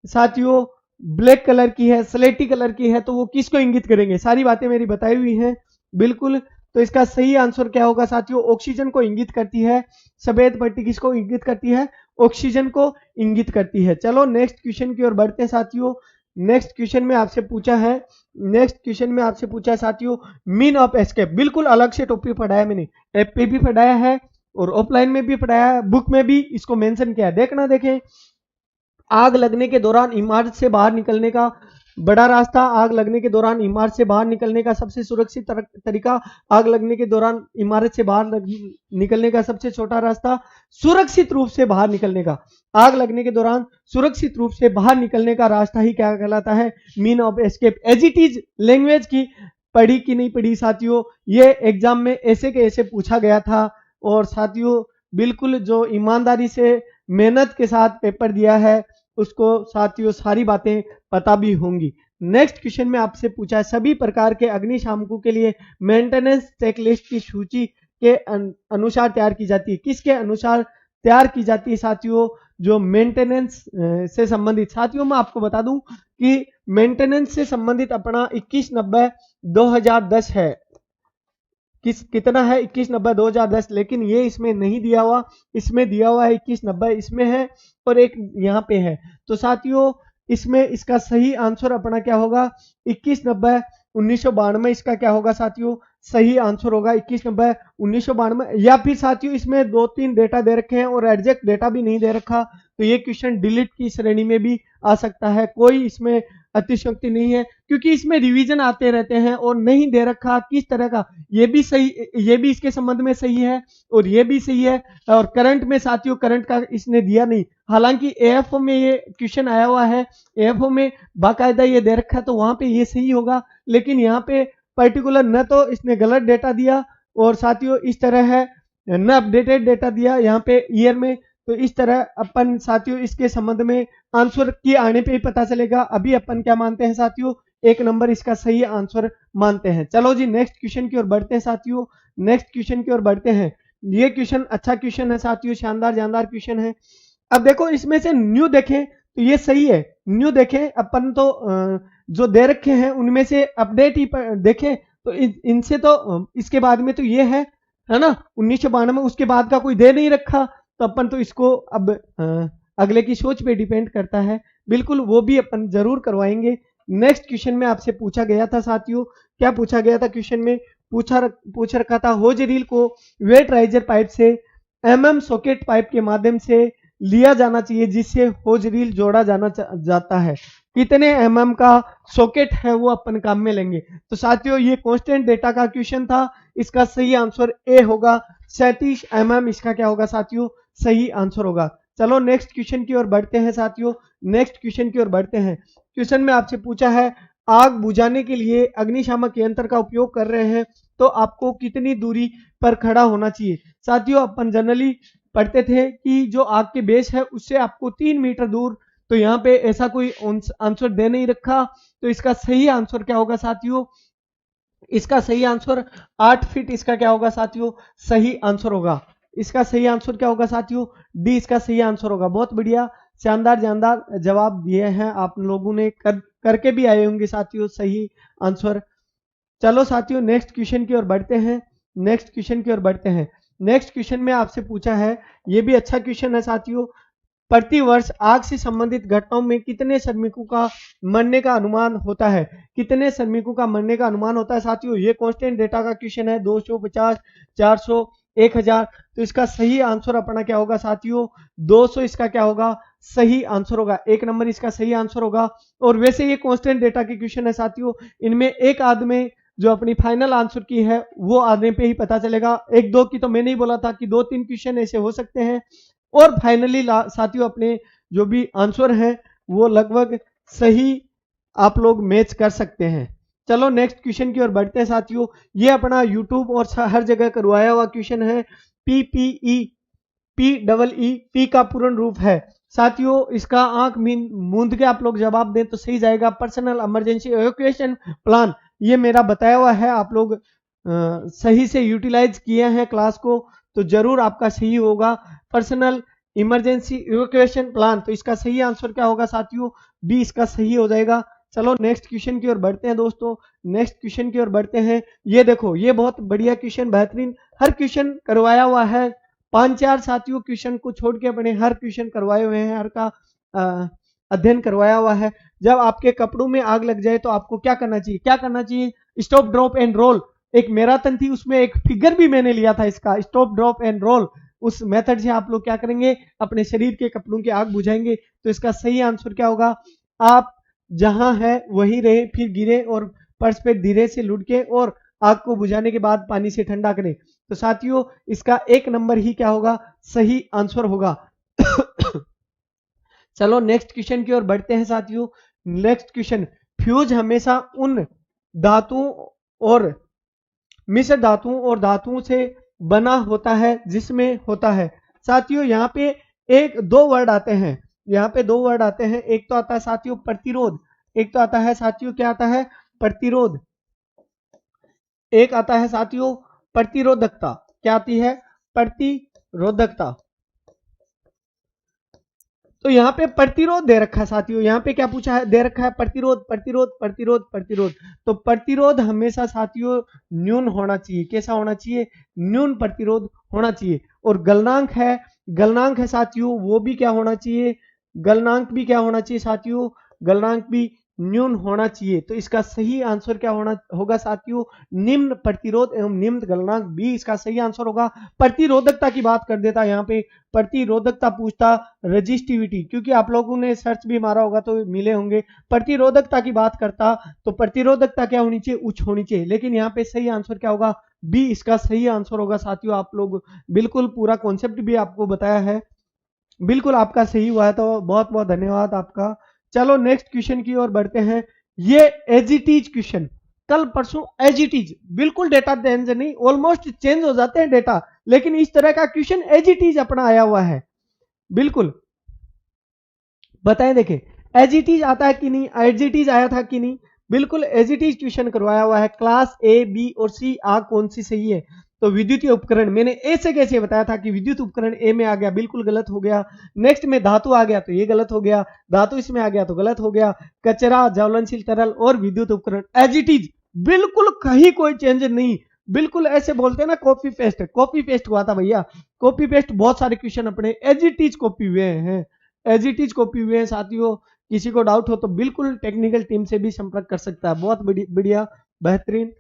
साथियों ब्लैक कलर की है, स्लेटी कलर की है, तो वो किसको इंगित करेंगे, सारी बातें मेरी बताई हुई हैं बिल्कुल। तो इसका सही आंसर क्या होगा साथियों, ऑक्सीजन को इंगित करती है। सफेद पट्टी किसको इंगित करती है, ऑक्सीजन को इंगित करती है। चलो नेक्स्ट क्वेश्चन की ओर बढ़ते हैं साथियों। नेक्स्ट क्वेश्चन में आपसे पूछा है, नेक्स्ट क्वेश्चन में आपसे पूछा है साथियों मीन ऑफ एस्केप। बिल्कुल अलग से टॉपिक पढ़ाया मैंने, ऐप पे भी पढ़ाया है और ऑफलाइन में भी पढ़ाया है, बुक में भी इसको मेंशन किया है, देखना देखें। आग लगने के दौरान इमारत से बाहर निकलने का बड़ा रास्ता, आग लगने के दौरान इमारत से बाहर निकलने का सबसे सुरक्षित तरीका, आग लगने के दौरान इमारत से बाहर निकलने का सबसे छोटा रास्ता, सुरक्षित रूप से बाहर निकलने का, आग लगने के दौरान सुरक्षित रूप से बाहर निकलने का रास्ता ही क्या कहलाता है, mean of escape. As it is language की पढ़ी कि नहीं पढ़ी साथियों, ये एग्जाम में ऐसे के ऐसे पूछा गया था। और साथियों बिल्कुल जो ईमानदारी से मेहनत के साथ पेपर दिया है उसको साथियों सारी बातें पता भी होंगी। नेक्स्ट क्वेश्चन में आपसे पूछा है सभी प्रकार के अग्निशामकों के लिए मेंटेनेंस चेकलिस्ट की सूची के अनुसार तैयार की जाती है, किसके अनुसार तैयार की जाती है साथियों, जो मेंटेनेंस से संबंधित। साथियों मैं आपको बता दूं कि मेंटेनेंस से संबंधित अपना 21/90/2010 है, कितना है 21/90/2010, लेकिन ये इसमें नहीं दिया हुआ, इसमें दिया हुआ है 21/90 इसमें है और एक यहाँ पे है। तो साथियों इसमें इसका सही आंसर अपना क्या होगा, 21/90/1992 इसका क्या होगा साथियों, सही आंसर होगा 21/90/1992। या फिर साथियों इसमें 2-3 डेटा दे रखे हैं और एग्जैक्ट डेटा भी नहीं दे रखा, तो ये क्वेश्चन डिलीट की श्रेणी में भी आ सकता है। कोई इसमें अतिशयोक्ति नहीं है, क्योंकि इसमें रिवीजन आते रहते हैं और नहीं दे रखा किस तरह का, ये भी सही, ये भी इसके संबंध में सही है और ये भी सही है। और करंट में साथियों करंट का इसने दिया नहीं, हालांकि एएफओ में ये क्वेश्चन आया हुआ है, एएफओ में बाकायदा ये दे रखा है, तो वहां पे ये सही होगा। लेकिन यहाँ पे पर्टिकुलर न तो इसने गलत डेटा दिया और साथियों इस तरह है न अपडेटेड डेटा दिया यहाँ पे ईयर में, तो इस तरह अपन साथियों इसके संबंध में आंसर की आने पे ही पता चलेगा। अभी अपन क्या मानते हैं साथियों, 1 नंबर इसका सही आंसर मानते हैं। चलो जी नेक्स्ट क्वेश्चन की ओर बढ़ते हैं साथियों, नेक्स्ट क्वेश्चन की ओर बढ़ते हैं। ये क्वेश्चन अच्छा क्वेश्चन है साथियों, शानदार जानदार क्वेश्चन है। अब देखो इसमें से न्यू देखें तो ये सही है, न्यू देखें अपन तो जो दे रखे हैं उनमें से अपडेट ही देखें तो इनसे तो इसके बाद में तो ये है ना 1992 में, उसके बाद का कोई दे नहीं रखा, तो अपन तो इसको अब अगले की सोच पे डिपेंड करता है, बिल्कुल वो भी अपन जरूर करवाएंगे। नेक्स्ट क्वेश्चन में आपसे पूछा गया था साथियों, क्या पूछा गया था क्वेश्चन में, पूछ रखा था होज रील को वेट राइजर पाइप से सॉकेट पाइप के माध्यम से लिया जाना चाहिए जिससे होज रील जोड़ा जाता है, कितने का सॉकेट है वो अपन काम में लेंगे। तो साथियों ये कांस्टेंट डेटा का क्वेश्चन था, इसका सही आंसर ए होगा, 37 इसका क्या होगा साथियों, सही आंसर होगा। चलो नेक्स्ट क्वेश्चन की ओर बढ़ते हैं साथियों, नेक्स्ट क्वेश्चन की ओर बढ़ते हैं। क्वेश्चन में आपसे पूछा है आग बुझाने के लिए अग्निशामक यंत्र का उपयोग कर रहे हैं तो आपको कितनी दूरी पर खड़ा होना चाहिए। साथियों अपन जनरली पढ़ते थे कि जो आग के बेस है उससे आपको 3 मीटर दूर, तो यहाँ पे ऐसा कोई आंसर दे नहीं रखा, तो इसका सही आंसर क्या होगा साथियों, इसका सही आंसर 8 फीट इसका क्या होगा साथियों, सही आंसर होगा। इसका सही आंसर क्या होगा साथियों, डी इसका सही आंसर होगा। बहुत बढ़िया, शानदार जानदार जवाब दिए हैं आप लोगों ने, करके भी आए होंगे साथियों सही आंसर। चलो साथियों नेक्स्ट क्वेश्चन की ओर बढ़ते हैं, नेक्स्ट क्वेश्चन की ओर बढ़ते हैं। नेक्स्ट क्वेश्चन में आपसे पूछा है, ये भी अच्छा क्वेश्चन है साथियों, प्रति वर्ष आग से संबंधित घटनाओं में कितने श्रमिकों का मरने का अनुमान होता है, कितने श्रमिकों का मरने का अनुमान होता है साथियों। ये कांस्टेंट डेटा का क्वेश्चन है, 250, 400, 1000, तो इसका सही आंसर अपना क्या होगा साथियों, 200 इसका क्या होगा, सही आंसर होगा। 1 नंबर इसका सही आंसर होगा। और वैसे ये कांस्टेंट डेटा के क्वेश्चन है साथियों, इनमें एक आदमी जो अपनी फाइनल आंसर की है वो आने पे ही पता चलेगा, 1-2 की तो मैंने ही बोला था कि 2-3 क्वेश्चन ऐसे हो सकते हैं। और फाइनली साथियों अपने जो भी आंसर हैं वो लगभग सही आप लोग मैच कर सकते हैं। चलो नेक्स्ट क्वेश्चन की ओर बढ़ते हैं साथियों, ये अपना यूट्यूब और हर जगह करवाया हुआ क्वेश्चन है, PPE, पी का पूर्ण रूप है साथियों, इसका आंख मूंद के आप लोग जवाब दें तो सही जाएगा, पर्सनल इमरजेंसी इवैक्यूएशन प्लान। ये मेरा बताया हुआ है, आप लोग सही से यूटिलाइज किए हैं क्लास को तो जरूर आपका सही होगा, पर्सनल इमरजेंसी इवैक्यूएशन प्लान। तो इसका सही आंसर क्या होगा साथियों, बी इसका सही हो जाएगा। चलो नेक्स्ट क्वेश्चन की ओर बढ़ते हैं दोस्तों, नेक्स्ट क्वेश्चन की ओर बढ़ते हैं। ये देखो ये बहुत बढ़िया क्वेश्चन, बेहतरीन, हर क्वेश्चन करवाया हुआ है, 5-4 साथियों क्वेश्चन को छोड़ के अपने हर क्वेश्चन करवाए हुए हैं, हर का अध्ययन करवाया हुआ है। जब आपके कपड़ों में आग लग जाए तो आपको क्या करना चाहिए, क्या करना चाहिए, स्टॉप ड्रॉप एंड रोल। एक मैराथन थी उसमें एक फिगर भी मैंने लिया था इसका, स्टॉप ड्रॉप एंड रोल, उस मेथड से आप लोग क्या करेंगे, अपने शरीर के कपड़ों की आग बुझाएंगे। तो इसका सही आंसर क्या होगा, आप जहां है वहीं रहे, फिर गिरे और पर्स पे धीरे से लुढ़के और आग को बुझाने के बाद पानी से ठंडा करें। तो साथियों इसका 1 नंबर ही क्या होगा, सही आंसर होगा। चलो नेक्स्ट क्वेश्चन की ओर बढ़ते हैं साथियों, नेक्स्ट क्वेश्चन, फ्यूज हमेशा उन धातुओं और मिश्र धातुओं और धातुओं से बना होता है जिसमें होता है। साथियों यहाँ पे 1-2 वर्ड आते हैं, यहाँ पे 2 वर्ड आते हैं, एक तो आता है साथियों प्रतिरोध, एक तो आता है साथियों क्या आता है, प्रतिरोध, एक आता है साथियों प्रतिरोधकता, क्या आती है, प्रतिरोधकता। तो यहाँ पे प्रतिरोध दे रखा है साथियों, यहाँ पे क्या पूछा है, दे रखा है प्रतिरोध, प्रतिरोध, प्रतिरोध, प्रतिरोध। तो प्रतिरोध हमेशा साथियों न्यून होना चाहिए, कैसा होना चाहिए, न्यून प्रतिरोध होना चाहिए। और गलनांक है, गलनांक है साथियों वो भी क्या होना चाहिए, गलनांक भी क्या होना चाहिए साथियों, गलनांक भी न्यून होना चाहिए। तो इसका सही आंसर क्या होना होगा साथियों, निम्न प्रतिरोध एवं निम्न गलनांक, बी इसका सही आंसर होगा। प्रतिरोधकता की बात कर देता यहाँ पे, प्रतिरोधकता पूछता, रजिस्टिविटी, क्योंकि आप लोगों ने सर्च भी मारा होगा तो मिले होंगे। प्रतिरोधकता की बात करता तो प्रतिरोधकता क्या होनी चाहिए, उच्च होनी चाहिए, लेकिन यहाँ पे सही आंसर क्या होगा, बी इसका सही आंसर होगा साथियों। आप लोग बिल्कुल पूरा कॉन्सेप्ट भी आपको बताया है, बिल्कुल आपका सही हुआ है, तो बहुत बहुत धन्यवाद आपका। चलो नेक्स्ट क्वेश्चन की ओर बढ़ते हैं। ये एज इट इज क्वेश्चन, कल परसों एज इट इज, बिल्कुल डेटा चेंज नहीं, ऑलमोस्ट चेंज हो जाते हैं डेटा, लेकिन इस तरह का क्वेश्चन एज इट इज अपना आया हुआ है। बिल्कुल बताएं, देखें एज इट इज आता है कि नहीं, एज इट इज आया था कि नहीं, बिल्कुल एज इट इज ट्यूशन करवाया हुआ है। क्लास ए बी और सी कौन सी सही है, तो विद्युतीय उपकरण, मैंने ए से कैसे बताया था कि विद्युत उपकरण ए में आ गया, बिल्कुल गलत हो गया। नेक्स्ट में धातु आ गया तो ये गलत हो गया, धातु इसमें आ गया तो गलत हो गया। कचरा, ज्वलनशील तरल और विद्युत उपकरण एज इट इज, बिल्कुल कहीं कोई चेंज नहीं। बिल्कुल ऐसे बोलते हैं ना कॉपी पेस्ट, कॉपी पेस्ट हुआ था भैया, कॉपी पेस्ट, बहुत सारे क्वेश्चन अपने एज इट इज कॉपी हुए हैं, एज इट इज कॉपी हुए हैं साथियों। किसी को डाउट हो तो बिल्कुल टेक्निकल टीम से भी संपर्क कर सकता है। बहुत बढ़िया, बेहतरीन।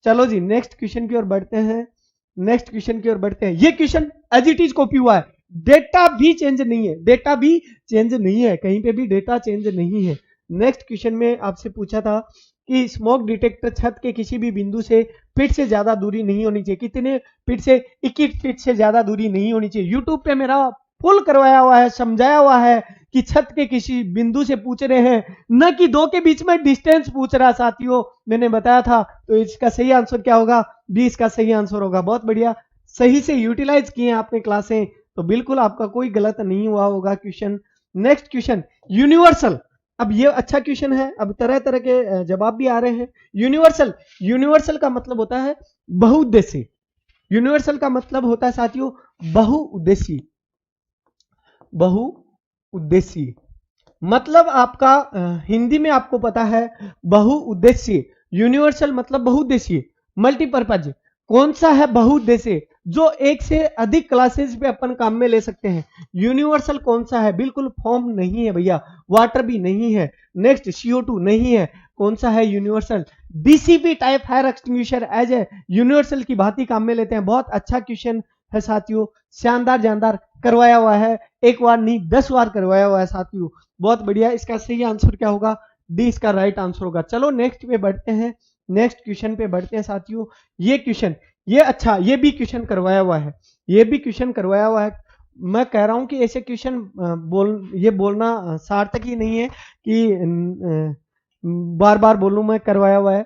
चलो जी नेक्स्ट क्वेश्चन की ओर बढ़ते हैं, नेक्स्ट क्वेश्चन की ओर बढ़ते हैं। ये question as it is copy हुआ है, डेटा भी चेंज नहीं है, डेटा भी चेंज नहीं है, कहीं पे भी डेटा चेंज नहीं है। नेक्स्ट क्वेश्चन में आपसे पूछा था कि स्मोक डिटेक्टर छत के किसी भी बिंदु से फीट से ज्यादा दूरी नहीं होनी चाहिए, कितने फीट से, 21 फीट से ज्यादा दूरी नहीं होनी चाहिए। यूट्यूब पे मेरा फुल करवाया हुआ है, समझाया हुआ है कि छत के किसी बिंदु से पूछ रहे हैं, न कि दो के बीच में डिस्टेंस पूछ रहा साथियों, मैंने बताया था। तो इसका सही आंसर क्या होगा, बी इसका सही आंसर होगा। बहुत बढ़िया, सही से यूटिलाइज किए आपने क्लासें, तो बिल्कुल आपका कोई गलत नहीं हुआ होगा क्वेश्चन। नेक्स्ट क्वेश्चन, यूनिवर्सल, अब ये अच्छा क्वेश्चन है, अब तरह तरह के जवाब भी आ रहे हैं। यूनिवर्सल, यूनिवर्सल का मतलब होता है बहुउद्देशीय, यूनिवर्सल का मतलब होता है साथियों बहुउद्देशीय, बहुउद्देशीय मतलब आपका हिंदी में आपको पता है बहुउद्देशीय, यूनिवर्सल मतलब बहुउद्देशीय, मल्टीपर्पज। कौन सा है बहुउद्देशीय, जो एक से अधिक क्लासेस पे अपन काम में ले सकते हैं। यूनिवर्सल कौन सा है, बिल्कुल फॉर्म नहीं है भैया, वाटर भी नहीं है, नेक्स्ट CO2 नहीं है, कौन सा है universal, DCP type fire extinguisher as a universal की भांति काम में लेते हैं। बहुत अच्छा क्वेश्चन है साथियों, शानदार जानदार करवाया हुआ है, एक बार नहीं 10 बार करवाया हुआ है साथियों। बहुत बढ़िया, इसका सही आंसर क्या होगा, डी इसका राइट आंसर होगा। चलो नेक्स्ट पे बढ़ते हैं, नेक्स्ट क्वेश्चन पे बढ़ते हैं साथियों। ये क्वेश्चन, ये अच्छा, ये भी क्वेश्चन करवाया हुआ है, ये भी क्वेश्चन करवाया हुआ है। मैं कह रहा हूं कि ऐसे क्वेश्चन ये बोलना सार्थक ही नहीं है कि बार बार बोलूं, मैं करवाया हुआ है।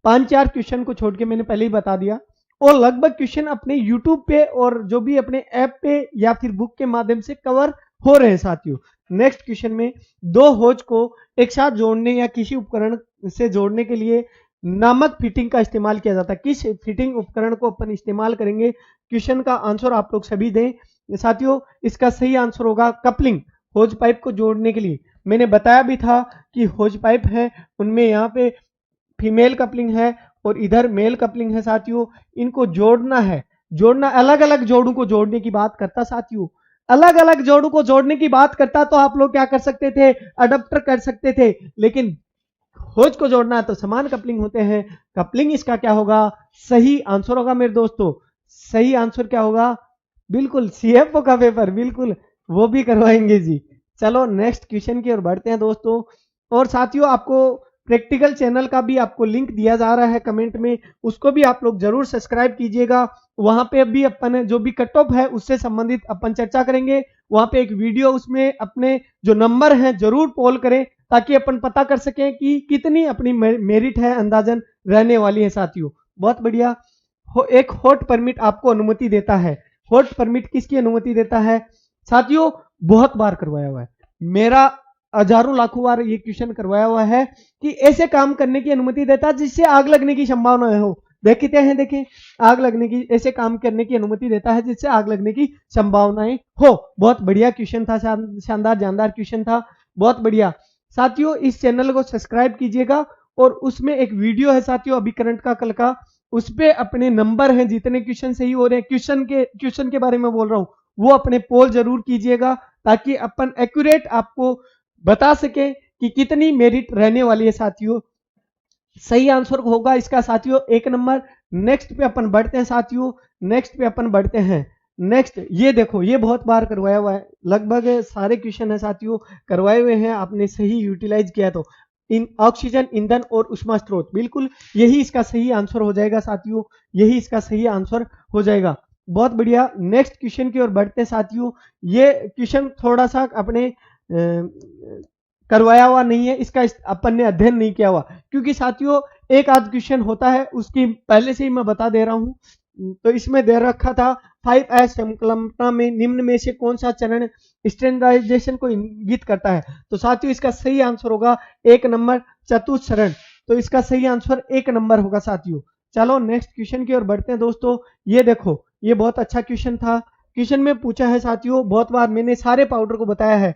5-4 क्वेश्चन को छोड़ के मैंने पहले ही बता दिया, और लगभग क्वेश्चन अपने YouTube पे और जो भी अपने ऐप पे या फिर बुक के माध्यम से कवर हो रहे हैं साथियों। नेक्स्ट क्वेश्चन में, दो होज को एक साथ जोड़ने या किसी उपकरण से जोड़ने के लिए नामक फिटिंग का इस्तेमाल किया जाता है। किस फिटिंग उपकरण को अपन इस्तेमाल करेंगे, क्वेश्चन का आंसर आप लोग सभी दें साथियों। इसका सही आंसर होगा कपलिंग, होज पाइप को जोड़ने के लिए। मैंने बताया भी था कि होज पाइप है, उनमें यहाँ पे फीमेल कपलिंग है और इधर मेल कपलिंग है साथियों, इनको जोड़ना है, जोड़ना, अलग अलग जोड़ों को जोड़ने की बात करता साथियों, अलग अलग जोड़ों को जोड़ने की बात करता तो आप लोग क्या कर सकते थे, अडप्टर कर सकते थे, लेकिन होज को जोड़ना है तो समान कपलिंग होते हैं। कपलिंग इसका क्या होगा, सही आंसर होगा मेरे दोस्तों, सही आंसर क्या होगा, बिल्कुल CFO का पेपर, बिल्कुल वो भी करवाएंगे जी। चलो नेक्स्ट क्वेश्चन की ओर बढ़ते हैं दोस्तों। और साथियों आपको प्रैक्टिकल चैनल का भी आपको लिंक दिया जा रहा है कमेंट में, उसको भी आप लोग जरूर सब्सक्राइब कीजिएगा। वहां पे भी अपन जो भी कट ऑफ है उससे संबंधित अपन चर्चा करेंगे। वहां पे एक वीडियो, उसमें अपने जो नंबर हैं जरूर पोल करें, ताकि अपन पता कर सकें कि कितनी अपनी मेरिट है अंदाजन रहने वाली है साथियों। बहुत बढ़िया, एक हॉट परमिट आपको अनुमति देता है। हॉट परमिट किसकी अनुमति देता है साथियों, बहुत बार करवाया हुआ है, मेरा हजारों लाखों बार ये क्वेश्चन करवाया हुआ है कि ऐसे काम करने की अनुमति देता है जिससे आग लगने की संभावना हो। देखते हैं, देखें, आग लगने की, ऐसे काम करने की अनुमति देता है जिससे आग लगने की संभावनाएं हो। बहुत बढ़िया क्वेश्चन था, शानदार जानदार क्वेश्चन था, बहुत बढ़िया साथियों। इस चैनल को सब्सक्राइब कीजिएगा, और उसमें एक वीडियो है साथियों अभी करंट का कल का, उस पे अपने नंबर हैं जितने क्वेश्चन सही हो रहे हैं, क्वेश्चन के बारे में बोल रहा हूं, वो अपने पोल जरूर कीजिएगा, ताकि अपन एक्यूरेट आपको बता सके कि कितनी मेरिट रहने वाली है साथियों। सही आंसर होगा इसका साथियों 1 नंबर। नेक्स्ट पे अपन बढ़ते हैं साथियों, नेक्स्ट पे अपन बढ़ते हैं। नेक्स्ट ये देखो, ये बहुत बार करवाया हुआ है, लगभग सारे क्वेश्चन है साथियों करवाए हुए हैं, आपने सही यूटिलाइज किया तो इन ऑक्सीजन, ईंधन और उष्मा स्रोत, बिल्कुल यही इसका सही आंसर हो जाएगा साथियों, यही इसका सही आंसर हो जाएगा। बहुत बढ़िया, नेक्स्ट क्वेश्चन की ओर बढ़ते हैं साथियों। ये क्वेश्चन थोड़ा सा अपने करवाया हुआ नहीं है, इसका अपन ने अध्ययन नहीं किया हुआ, क्योंकि साथियों एक आध क्वेश्चन होता है उसकी पहले से ही मैं बता दे रहा हूं। तो इसमें दे रखा था 5S संकल्पना में निम्न में से कौन सा चरण स्टैंडर्डाइजेशन को इंगित करता है। तो साथियों इसका सही आंसर होगा 1 नंबर चतुश्चरण। तो इसका सही आंसर 1 नंबर होगा साथियों। चलो नेक्स्ट क्वेश्चन की ओर बढ़ते हैं दोस्तों। ये देखो, ये बहुत अच्छा क्वेश्चन था। क्वेश्चन में पूछा है साथियों, बहुत बार मैंने सारे पाउडर को बताया है,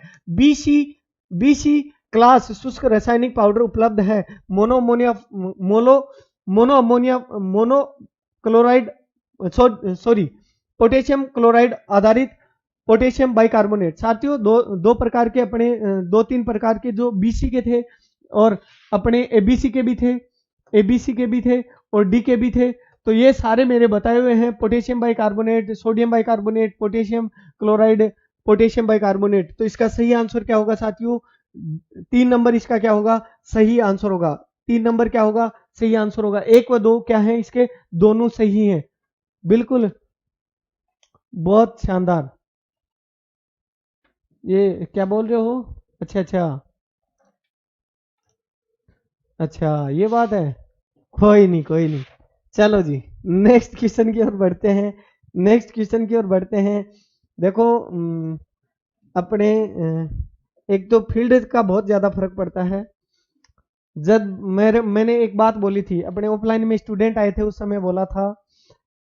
बीसी क्लास शुष्क रासायनिक पाउडर उपलब्ध है। Mono ammonia monochloride sorry potassium chloride आधारित पोटेशियम बाइकार्बोनेट। साथियों दो प्रकार के अपने 2-3 प्रकार के जो बीसी के थे और अपने एबीसी के भी थे और डी के भी थे। तो ये सारे मेरे बताए हुए हैं, potassium bicarbonate, sodium bicarbonate, potassium chloride, potassium bicarbonate. तो इसका सही आंसर क्या होगा साथियों? 3 नंबर इसका क्या होगा? सही आंसर होगा। 3 नंबर क्या होगा? सही आंसर होगा। 1 व 2 क्या है इसके? दोनों सही हैं, बिल्कुल बहुत शानदार। ये क्या बोल रहे हो? अच्छा ये बात है, कोई नहीं। चलो जी नेक्स्ट क्वेश्चन की ओर बढ़ते हैं। देखो अपने एक तो फील्ड का बहुत ज्यादा फर्क पड़ता है। जब मैंने एक बात बोली थी, अपने ऑफलाइन में स्टूडेंट आए थे उस समय बोला था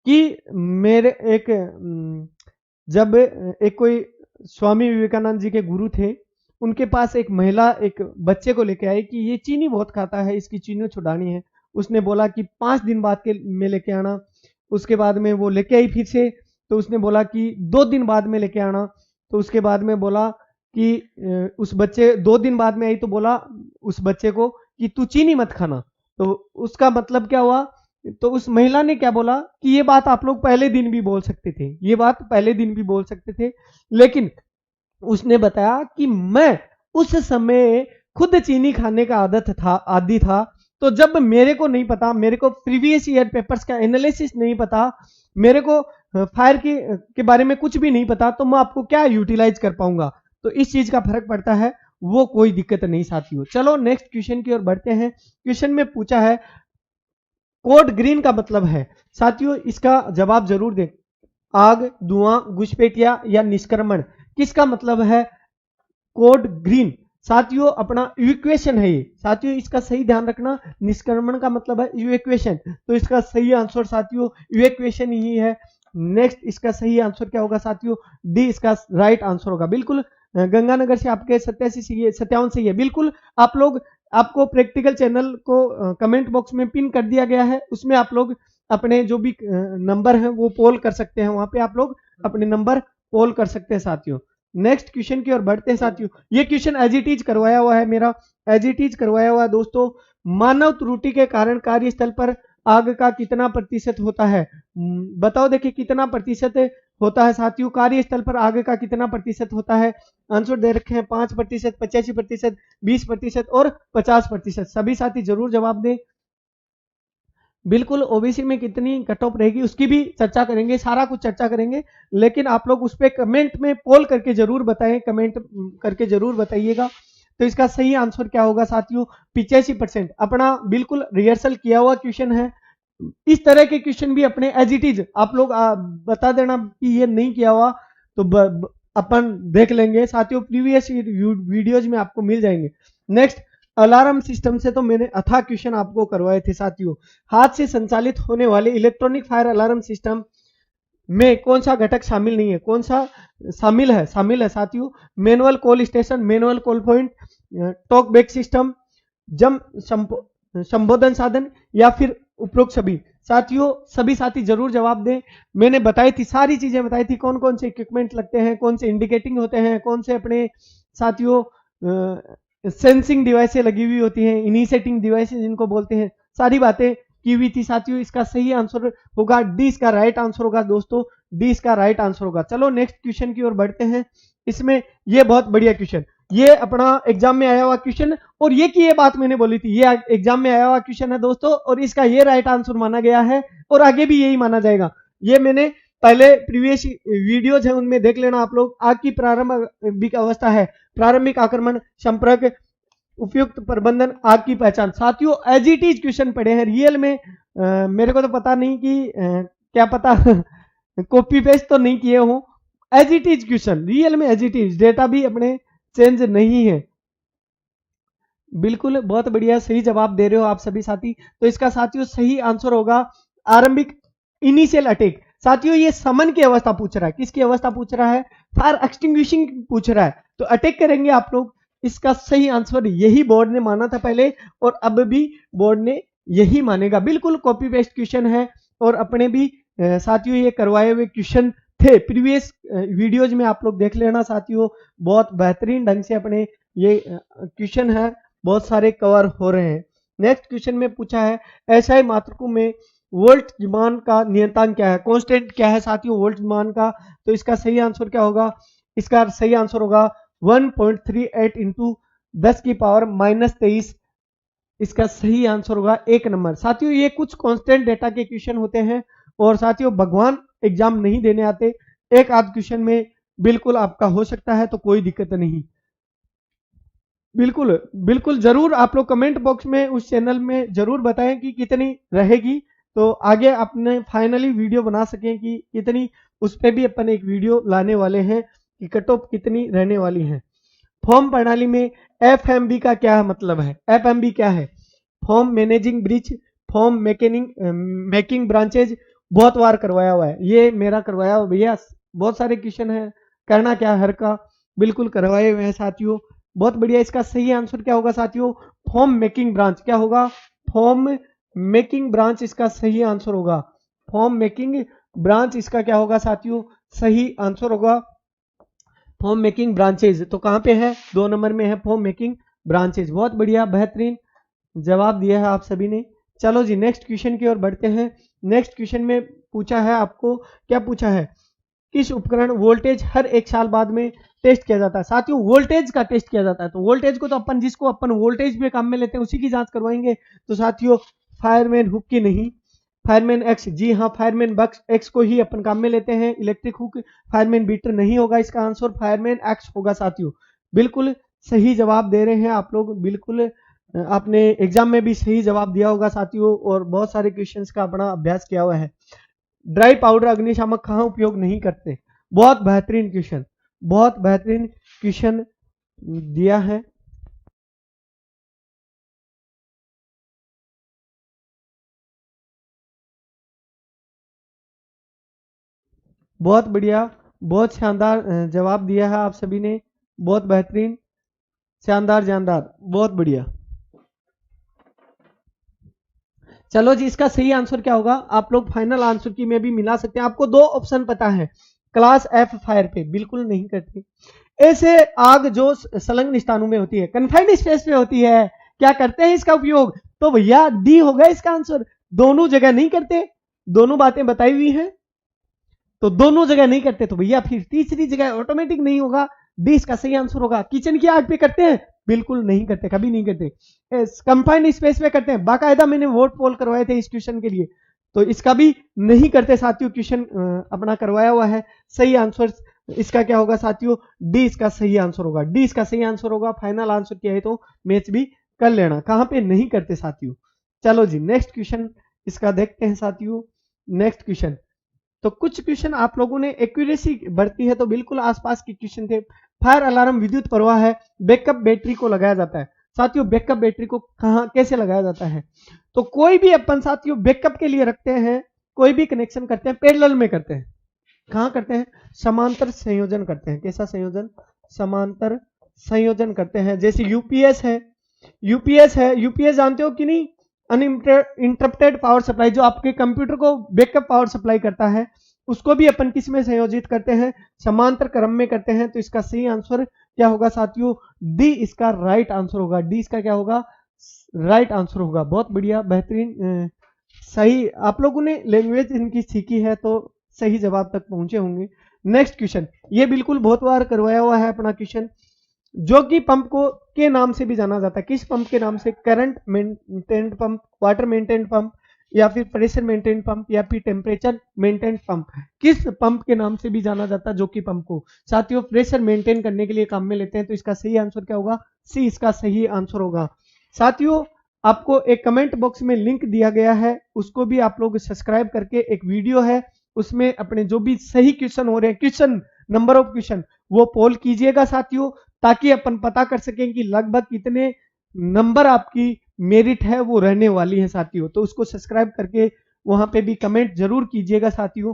कि मेरे जब एक कोई स्वामी विवेकानंद जी के गुरु थे, उनके पास एक महिला एक बच्चे को लेके आई कि ये चीनी बहुत खाता है, इसकी चीनी छुड़ानी है। उसने बोला कि 5 दिन बाद के में लेके आना। उसके बाद में वो लेके आई फिर से, तो उसने बोला कि 2 दिन बाद में लेके आना। तो उसके बाद में बोला कि उस बच्चे 2 दिन बाद में आई तो बोला उस बच्चे को कि तू चीनी मत खाना। तो उसका मतलब क्या हुआ? तो उस महिला ने क्या बोला कि ये बात आप लोग पहले दिन भी बोल सकते थे, लेकिन उसने बताया कि मैं उस समय खुद चीनी खाने का आदी था। तो जब मेरे को नहीं पता, मेरे को प्रीवियस ईयर पेपर्स का एनालिसिस नहीं पता, मेरे को फायर के बारे में कुछ भी नहीं पता, तो मैं आपको क्या यूटिलाइज कर पाऊंगा। तो इस चीज का फर्क पड़ता है, वो कोई दिक्कत नहीं साथियों। चलो नेक्स्ट क्वेश्चन की ओर बढ़ते हैं। क्वेश्चन में पूछा है कोड ग्रीन का मतलब है। साथियों इसका जवाब जरूर दें। आग, धुआं, घुसपैठिया या निष्क्रमण, किसका मतलब है कोड ग्रीन? साथियों अपना इवैक्यूएशन है ये। साथियों इसका सही ध्यान रखना, निष्क्रमण का मतलब है इवैक्यूएशन। तो इसका सही आंसर साथियों इवैक्यूएशन ही है। नेक्स्ट इसका सही आंसर क्या होगा साथियों? डी इसका राइट आंसर होगा। बिल्कुल गंगानगर से आपके 57 सही है। बिल्कुल आप लोग, आपको प्रैक्टिकल चैनल को कमेंट बॉक्स में पिन कर दिया गया है, उसमें आप लोग अपने जो भी नंबर हैं वो पोल कर सकते हैं, वहां पे आप लोग अपने नंबर पोल कर सकते हैं साथियों। नेक्स्ट क्वेश्चन की ओर बढ़ते हैं साथियों। ये क्वेश्चन एज इट इज करवाया हुआ है मेरा, दोस्तों। मानव त्रुटि के कारण कार्यस्थल पर आग का कितना प्रतिशत होता है? बताओ देखिए कितना प्रतिशत होता है साथियों? कार्यस्थल पर आग का कितना प्रतिशत होता है? आंसर दे रखे हैं 5%, 85%, 20% और 50%। सभी साथी जरूर जवाब दें। बिल्कुल ओबीसी में कितनी कट ऑफ रहेगी उसकी भी चर्चा करेंगे, सारा कुछ चर्चा करेंगे, लेकिन आप लोग उस पर कमेंट में पोल करके जरूर बताएं, कमेंट करके जरूर बताइएगा। तो इसका सही आंसर क्या होगा साथियों? 85%। अपना बिल्कुल रिहर्सल किया हुआ क्वेश्चन है। इस तरह के क्वेश्चन भी अपने एज इट इज आप लोग बता देना कि ये नहीं किया हुआ तो अपन देख लेंगे साथियों, प्रीवियस वीडियोज में आपको मिल जाएंगे। नेक्स्ट अलार्म सिस्टम से तो मैंने अथाह क्वेश्चन आपको करवाए थे साथियों। हाथ से संचालित होने वाले इलेक्ट्रॉनिक फायर अलार्म सिस्टम में कौन सा घटक शामिल नहीं है? कौन सा शामिल है साथियों? Manual call station, manual call point, talk back system, जम संबोधन साधन या फिर उपरोक्त सभी। साथियों सभी साथी जरूर जवाब दें। मैंने बताई थी, सारी चीजें बताई थी, कौन कौन से इक्विपमेंट लगते हैं, कौन से इंडिकेटिंग होते हैं, कौन से अपने साथियों सेंसिंग डिवाइसेस लगी हुई होती हैं, इनिशिएटिंग डिवाइसेस जिनको बोलते हैं, सारी बातें की हुई थी साथियों। इसका सही आंसर होगा डी, इसका राइट आंसर होगा दोस्तों, डी इसका राइट आंसर होगा। चलो नेक्स्ट क्वेश्चन की ओर बढ़ते हैं। इसमें ये बहुत बढ़िया क्वेश्चन, ये अपना एग्जाम में आया हुआ क्वेश्चन, और ये बात मैंने बोली थी, ये एग्जाम में आया हुआ क्वेश्चन है दोस्तों, और इसका ये राइट आंसर माना गया है और आगे भी यही माना जाएगा। ये मैंने पहले प्रीवियस वीडियोज है उनमें देख लेना आप लोग। आग की प्रारंभिक अवस्था है, प्रारंभिक आक्रमण, संपर्क, उपयुक्त प्रबंधन, आग की पहचान। साथियों एज इट इज क्वेश्चन पढ़े हैं रियल में, मेरे को तो पता नहीं कि क्या पता कॉपी पेस्ट तो नहीं किए हो, as it is question, real में एज इट इज, डेटा भी अपने चेंज नहीं है। बिल्कुल बहुत बढ़िया, सही जवाब दे रहे हो आप सभी साथी। तो इसका साथियों सही आंसर होगा आरंभिक, इनिशियल अटैक। साथियों ये समन की अवस्था पूछ रहा है, किसकी अवस्था पूछ रहा है, फायर एक्सटिंग्विशिंग पूछ रहा है, तो अटैक करेंगे आप लोग। इसका सही आंसर यही बोर्ड ने माना था पहले, और अब भी बोर्ड ने यही मानेगा। बिल्कुल कॉपी पेस्ट क्वेश्चन है, और अपने भी साथियों ये करवाए हुए क्वेश्चन थे प्रीवियस वीडियोज में, आप लोग देख लेना साथियों। बहुत बेहतरीन ढंग से अपने ये क्वेश्चन है बहुत सारे कवर हो रहे हैं। नेक्स्ट क्वेश्चन में पूछा है एसआई मात्रकों में वोल्ट मान का नियंत्रण क्या है, कांस्टेंट क्या है साथियों वोल्ट मान का। तो इसका सही आंसर क्या होगा, इसका सही आंसर होगा 1.38 इंटू 10 की पावर -23। इसका सही आंसर होगा 1 नंबर। साथियों ये कुछ कांस्टेंट डेटा के क्वेश्चन होते हैं, और साथियों भगवान एग्जाम नहीं देने आते, एक आध क्वेश्चन में बिल्कुल आपका हो सकता है, तो कोई दिक्कत नहीं। बिल्कुल बिल्कुल जरूर आप लोग कमेंट बॉक्स में उस चैनल में जरूर बताएं कि कितनी रहेगी, तो आगे अपने फाइनली वीडियो बना सकें कि कितनी, उस पर भी अपन एक वीडियो लाने वाले हैं कि कट ऑफ कितनी रहने वाली है। फॉर्म प्रणाली में एफएमबी का क्या मतलब है, एफएमबी क्या है, form managing bridge, form making branches, बहुत बार करवाया हुआ है, ये मेरा करवाया हुआ भैया, बहुत सारे क्वेश्चन है, करना क्या हर का, बिल्कुल करवाए हुए हैं साथियों, बहुत बढ़िया। इसका सही आंसर क्या होगा साथियों, फॉर्म मेकिंग ब्रांच, क्या होगा, फॉर्म मेकिंग ब्रांच इसका सही आंसर होगा, फॉर्म मेकिंग ब्रांच इसका क्या होगा साथियों, सही आंसर होगा फॉर्म मेकिंग ब्रांचेज। तो कहां पे है, 2 नंबर में है फॉर्म मेकिंग ब्रांचेज। बहुत बढ़िया बेहतरीन जवाब दिया है आप सभी ने। चलो जी नेक्स्ट क्वेश्चन की ओर बढ़ते हैं। नेक्स्ट क्वेश्चन में पूछा है आपको, क्या पूछा है, किस उपकरण वोल्टेज हर 1 साल बाद में टेस्ट किया जाता है। साथियों वोल्टेज का टेस्ट किया जाता है, तो वोल्टेज को तो अपन जिसको अपन वोल्टेज पे काम में लेते हैं उसी की जांच करवाएंगे। तो साथियों फायरमैन हुक की नहीं, फायरमैन एक्स, जी हाँ फायरमैन बक्स एक्स को ही अपन काम में लेते हैं, इलेक्ट्रिक हुक फायरमैन बीटर नहीं होगा, इसका आंसर फायरमैन एक्स होगा साथियों। बिल्कुल सही जवाब दे रहे हैं आप लोग, बिल्कुल आपने एग्जाम में भी सही जवाब दिया होगा साथियों, और बहुत सारे क्वेश्चंस का अपना अभ्यास किया हुआ है। ड्राई पाउडर अग्निशामक कहाँ उपयोग नहीं करते, बहुत बेहतरीन क्वेश्चन, बहुत बेहतरीन क्वेश्चन दिया है। बहुत बढ़िया, बहुत शानदार जवाब दिया है आप सभी ने, बहुत बेहतरीन, शानदार जानदार, बहुत बढ़िया। चलो जी इसका सही आंसर क्या होगा, आप लोग फाइनल आंसर की में भी मिला सकते हैं। आपको 2 ऑप्शन पता है, क्लास एफ फायर पे बिल्कुल नहीं करते, ऐसे आग जो संलग्न स्थानों में होती है, कन्फाइंड स्पेस पे होती है, क्या करते हैं इसका उपयोग, तो भैया डी होगा इसका आंसर। दोनों जगह नहीं करते, दोनों बातें बताई हुई हैं, तो दोनों जगह नहीं करते, तो भैया फिर तीसरी जगह ऑटोमेटिक नहीं होगा, डी इसका सही आंसर होगा। किचन की आग पे करते हैं, बिल्कुल नहीं करते, कभी नहीं करते। कंफाइंड स्पेस पे करते हैं, बाकायदा मैंने वोट पोल करवाए थे इस क्वेश्चन के लिए, तो इसका भी नहीं करते साथियों, क्वेश्चन अपना करवाया हुआ है। सही आंसर इसका क्या होगा साथियों, डी इसका सही आंसर होगा, डी इसका सही आंसर होगा। फाइनल आंसर क्या है तो मैच भी कर लेना, कहां पे नहीं करते साथियों। चलो जी नेक्स्ट क्वेश्चन इसका देखते हैं साथियों। नेक्स्ट क्वेश्चन, तो कुछ क्वेश्चन आप लोगों ने एक्यूरेसी बढ़ती है, तो बिल्कुल आसपास के क्वेश्चन थे। फायर अलार्म विद्युत प्रवाह है, बैकअप बैटरी को लगाया जाता है। साथियों बैकअप बैटरी को कहां कैसे लगाया जाता है, तो कोई भी अपन साथियों बैकअप के लिए रखते हैं, कोई भी कनेक्शन करते हैं पैरेलल में करते हैं, कहां करते हैं, समांतर संयोजन करते हैं। कैसा संयोजन, समांतर संयोजन करते हैं। जैसे यूपीएस है, यूपीएस है, यूपीएस जानते हो कि नहीं, अनइंटरप्टेड पावर सप्लाई, जो आपके कंप्यूटर को बैकअप पावर सप्लाई करता है, उसको भी अपन किस में संयोजित करते हैं, समांतर क्रम में करते हैं। तो इसका सही आंसर क्या होगा साथियों, डी इसका राइट आंसर होगा। डी इसका क्या होगा, राइट आंसर होगा। बहुत बढ़िया, बेहतरीन, सही। आप लोगों ने लैंग्वेज इनकी सीखी है तो सही जवाब तक पहुंचे होंगे। नेक्स्ट क्वेश्चन, ये बिल्कुल बहुत बार करवाया हुआ है अपना क्वेश्चन, जो कि पंप को के नाम से भी जाना जाता है। किस पंप के नाम से, current maintained pump, water maintained pump, या फिर प्रेशर मेंटेन्ड पंप, या फिर टेम्परेचर मेंटेन्ड पंप। किस पंप के नाम से भी जाना जाता है, जो कि पंप को साथियों प्रेशर मेंटेन करने के लिए काम में लेते हैं। तो इसका सही आंसर क्या होगा, सी इसका सही आंसर होगा। साथियों आपको एक कमेंट बॉक्स में लिंक दिया गया है, उसको भी आप लोग सब्सक्राइब करके, एक वीडियो है उसमें अपने जो भी सही क्वेश्चन हो रहे हैं, क्वेश्चन नंबर ऑफ क्वेश्चन, वो पोल कीजिएगा साथियों, ताकि अपन पता कर सकें कि लगभग कितने नंबर आपकी मेरिट है वो रहने वाली है साथियों। तो उसको सब्सक्राइब करके वहां पे भी कमेंट जरूर कीजिएगा साथियों।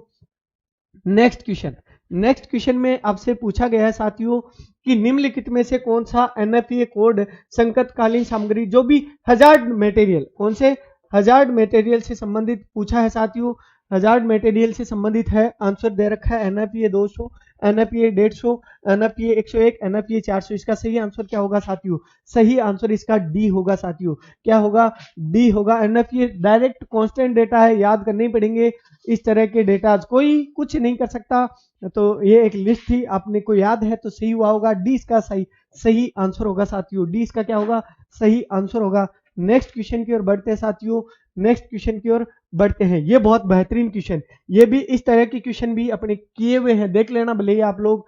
नेक्स्ट क्वेश्चन, नेक्स्ट क्वेश्चन में आपसे पूछा गया है साथियों कि निम्नलिखित में से कौन सा एनएफईए कोड संकटकालीन सामग्री, जो भी हजार्ड मटेरियल, कौन से हजार्ड मटेरियल से संबंधित पूछा है साथियों, हजार्ड मटेरियल से संबंधित है। आंसर दे रखा है एनएफईए 200, एनएफईए 150, एनएफईए 101, एनएफईए 400। इसका सही आंसर क्या होगा साथियों, सही आंसर इसका डी होगा साथियों। क्या होगा, डी होगा। एनएफईए डायरेक्ट कांस्टेंट डेटा है, याद करने ही पड़ेंगे इस तरह के डेटा, कोई कुछ नहीं कर सकता। तो ये एक लिस्ट थी, आपने को याद है तो सही हुआ होगा। डी इसका सही आंसर होगा साथियों। डी इसका क्या होगा, सही आंसर होगा। नेक्स्ट क्वेश्चन की ओर बढ़ते हैं साथियों, नेक्स्ट क्वेश्चन की ओर बढ़ते हैं। ये बहुत बेहतरीन क्वेश्चन, ये भी इस तरह के क्वेश्चन भी अपने किए हुए हैं, देख लेना भले ही आप लोग।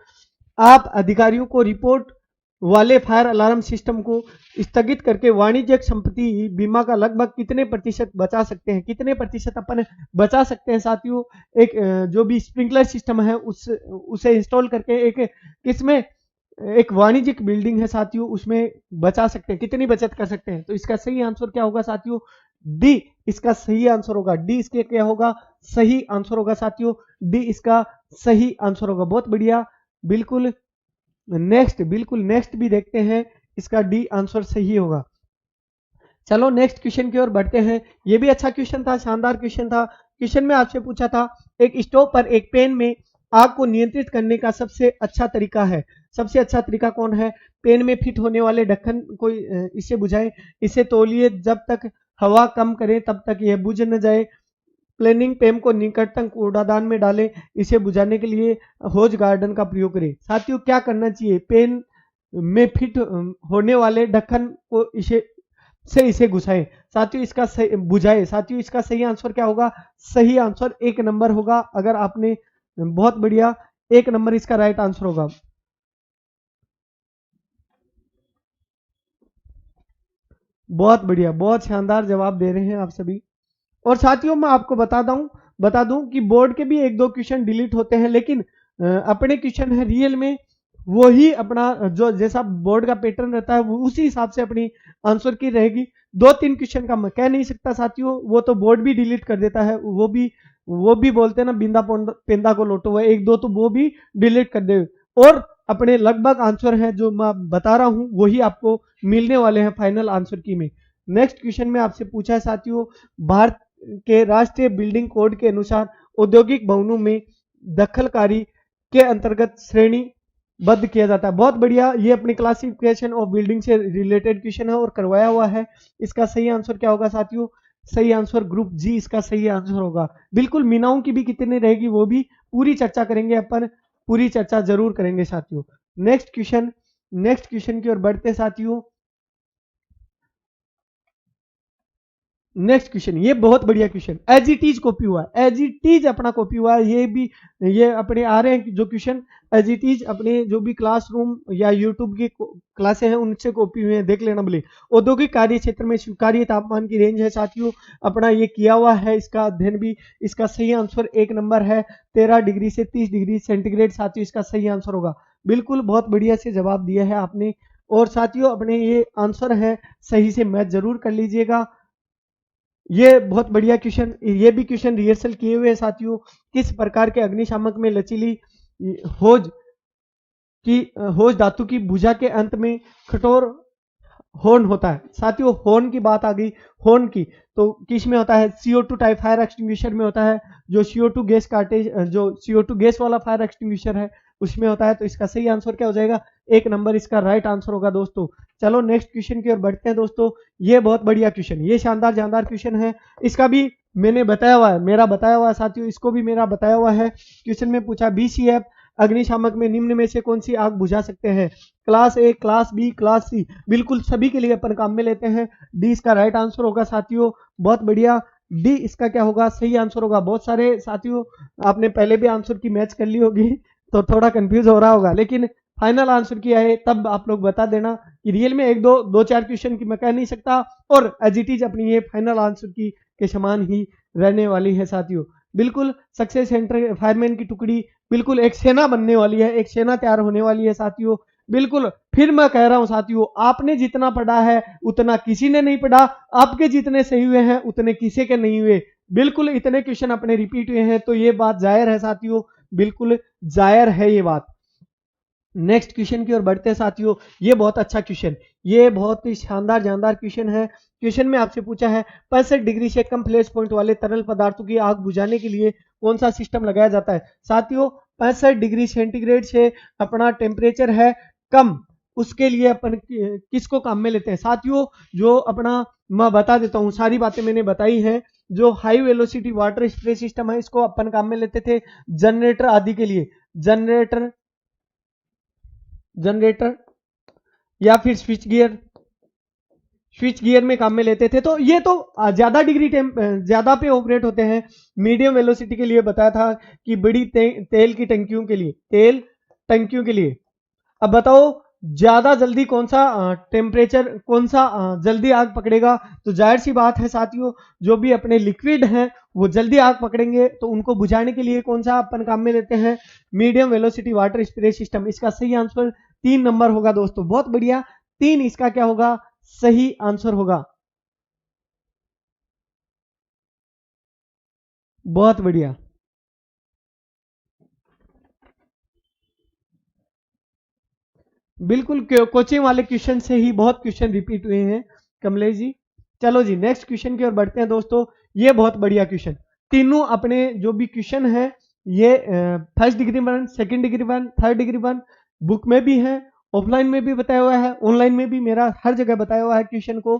आप अधिकारियों को रिपोर्ट वाले फायर अलार्म सिस्टम को स्थगित करके वाणिज्यिक संपत्ति बीमा का लगभग कितने प्रतिशत बचा सकते हैं, कितने प्रतिशत अपन बचा सकते हैं साथियों। एक जो भी स्प्रिंकलर सिस्टम है उसे इंस्टॉल करके एक किसमें, एक वाणिज्यिक बिल्डिंग है साथियों, उसमें बचा सकते हैं, कितनी बचत कर सकते हैं। तो इसका सही आंसर क्या होगा साथियों, डी इसका सही आंसर होगा। डी इसके क्या होगा, सही आंसर होगा साथियों। डी इसका सही आंसर होगा। बहुत बढ़िया, बिल्कुल नेक्स्ट भी देखते हैं, इसका डी आंसर सही होगा। चलो नेक्स्ट क्वेश्चन की ओर बढ़ते हैं। ये भी अच्छा क्वेश्चन था, शानदार क्वेश्चन था। क्वेश्चन में आपसे पूछा था, एक स्टोव पर एक पैन में आग को नियंत्रित करने का सबसे अच्छा तरीका है, सबसे अच्छा तरीका कौन है। पैन में फिट होने वाले ढक्कन को इसे बुझाए, इसे तोलिए जब तक हवा कम करे तब तक यह बुझ न जाए। प्लेनिंग पेम को निकटतम कूड़ादान में डालें, इसे बुझाने के लिए होज गार्डन का प्रयोग करें। साथियों क्या करना चाहिए, पेन में फिट होने वाले ढक्कन को इसे घुसाएं साथियों, इसका सही बुझाए साथियों। इसका सही आंसर क्या होगा, सही आंसर 1 नंबर होगा। अगर आपने, बहुत बढ़िया, 1 नंबर इसका राइट आंसर होगा। बहुत बढ़िया, बहुत शानदार जवाब दे रहे हैं आप सभी। और साथियों मैं आपको बता दूं कि बोर्ड के भी 1-2 क्वेश्चन डिलीट होते हैं, लेकिन अपने क्वेश्चन है रियल में वही अपना जो जैसा बोर्ड का पैटर्न रहता है वो उसी हिसाब से अपनी आंसर की रहेगी। 2-3 क्वेश्चन का मैं कह नहीं सकता साथियों, वो तो बोर्ड भी डिलीट कर देता है, वो भी बोलते हैं ना, बिंदा पेंदा को लोटो, हुआ 1-2 तो वो भी डिलीट कर दे। और अपने लगभग आंसर है जो मैं बता रहा हूं वही आपको मिलने वाले हैं फाइनल आंसर की में। नेक्स्ट क्वेश्चन में आपसे पूछा है साथियों, भारत के राष्ट्रीय बिल्डिंग कोड के अनुसार औद्योगिक भवनों में दखलकारी के अंतर्गत श्रेणीबद्ध किया जाता है। बहुत बढ़िया, ये अपनी क्लासिफिकेशन ऑफ बिल्डिंग से रिलेटेड क्वेश्चन है और करवाया हुआ है। इसका सही आंसर क्या होगा साथियों, सही आंसर ग्रुप जी इसका सही आंसर होगा। बिल्कुल, मीनाओं की भी कितनी रहेगी वो भी पूरी चर्चा करेंगे अपन, पूरी चर्चा जरूर करेंगे साथियों। नेक्स्ट क्वेश्चन की ओर बढ़ते साथियों। नेक्स्ट क्वेश्चन, ये बहुत बढ़िया question, as it is copy हुआ है, एज इट इज अपना कॉपी हुआ है। ये अपने आ रहे हैं जो क्वेश्चन एज इट इज अपने जो भी क्लासरूम या यूट्यूब की क्लासें हैं उनसे कॉपी हुए हैं, देख लेना बोले। औद्योगिक कार्य क्षेत्र में स्वीकार्य तापमान की रेंज है साथियों, अपना ये किया हुआ है, इसका अध्ययन भी। इसका सही आंसर 1 नंबर है, 13 डिग्री से 30 डिग्री सेंटीग्रेड साथियों, इसका सही आंसर होगा। बिल्कुल, बहुत बढ़िया से जवाब दिया है आपने। और साथियों अपने ये आंसर है सही से मैच जरूर कर लीजिएगा। ये बहुत बढ़िया क्वेश्चन, ये भी क्वेश्चन रिहर्सल किए हुए हैं साथियों। किस प्रकार के अग्निशामक में लचीली होज धातु की भुजा के अंत में कठोर हॉर्न होता है साथियों। हॉर्न की बात आ गई, हॉर्न की, तो किस में होता है? CO2 टाइप फायर एक्सटिंग्विशर में होता है। जो CO2 गैस काटे, जो CO2 गैस वाला फायर एक्सटिंग्विशर है उसमें होता है। तो इसका सही आंसर क्या हो जाएगा? 1 नंबर इसका राइट आंसर होगा दोस्तों। चलो नेक्स्ट क्वेश्चन की ओर बढ़ते हैं दोस्तों। ये बहुत बढ़िया क्वेश्चन, ये शानदार जानदार क्वेश्चन है। इसका भी मैंने बताया हुआ है, मेरा बताया हुआ है साथियों, इसको भी मेरा बताया हुआ है। क्वेश्चन में पूछा BCF अग्निशामक में निम्न में से कौन सी आग बुझा सकते हैं? Class A, class B, class C, बिल्कुल सभी के लिए अपन काम में लेते हैं। डी इसका राइट आंसर होगा साथियों। बहुत बढ़िया, डी इसका क्या होगा? सही आंसर होगा। बहुत सारे साथियों आपने पहले भी आंसर की मैच कर ली होगी तो थोड़ा कंफ्यूज हो रहा होगा, लेकिन फाइनल आंसर किया है तब आप लोग बता देना कि रियल में एक दो चार क्वेश्चन की मैं कह नहीं सकता, और एज इट इज अपनी ये फाइनल आंसर की के समान ही रहने वाली है साथियों। बिल्कुल सक्सेस सेंटर फायरमैन की टुकड़ी बिल्कुल एक सेना बनने वाली है, एक सेना तैयार होने वाली है साथियों। बिल्कुल फिर मैं कह रहा हूं साथियों, आपने जितना पढ़ा है उतना किसी ने नहीं पढ़ा, आपके जितने सही हुए हैं उतने किसी के नहीं हुए। बिल्कुल इतने क्वेश्चन अपने रिपीट हुए हैं, तो ये बात जाहिर है साथियों, बिल्कुल जाहिर है ये बात। नेक्स्ट क्वेश्चन की ओर बढ़ते हैं साथियों। ये बहुत अच्छा क्वेश्चन, ये बहुत ही शानदार जानदार क्वेश्चन है। क्वेश्चन में आपसे पूछा है 65 डिग्री से कम फ्लैश पॉइंट वाले तरल पदार्थों की आग बुझाने के लिए कौन सा सिस्टम लगाया जाता है? साथियों 65 डिग्री सेंटीग्रेड से अपना टेम्परेचर है कम, उसके लिए अपन किसको काम में लेते हैं साथियों? जो अपना, मैं बता देता हूँ, सारी बातें मैंने बताई हैं। जो high velocity water spray system है इसको अपन काम में लेते थे जनरेटर आदि के लिए, जनरेटर जनरेटर या फिर स्विच गियर में काम में लेते थे। तो ये तो ज्यादा डिग्री ज्यादा पे ऑपरेट होते हैं। मीडियम वेलोसिटी के लिए बताया था कि बड़ी तेल की टंकियों के लिए, तेल टंकियों के लिए। अब बताओ ज्यादा जल्दी कौन सा टेम्परेचर, कौन सा जल्दी आग पकड़ेगा? तो जाहिर सी बात है साथियों, जो भी अपने लिक्विड हैं वो जल्दी आग पकड़ेंगे, तो उनको बुझाने के लिए कौन सा अपन काम में लेते हैं? Medium velocity water spray system. इसका सही आंसर 3 नंबर होगा दोस्तों। बहुत बढ़िया, 3 इसका क्या होगा? सही आंसर होगा। बहुत बढ़िया, बिल्कुल कोचिंग वाले क्वेश्चन से ही बहुत क्वेश्चन रिपीट हुए हैं कमलेश जी। चलो जी नेक्स्ट क्वेश्चन की ओर बढ़ते हैं दोस्तों। ये बहुत बढ़िया क्वेश्चन, तीनों अपने जो भी क्वेश्चन है ये first degree one, second degree one, third degree one book में भी है, ऑफलाइन में भी बताया हुआ है, ऑनलाइन में भी मेरा हर जगह बताया हुआ है क्वेश्चन को।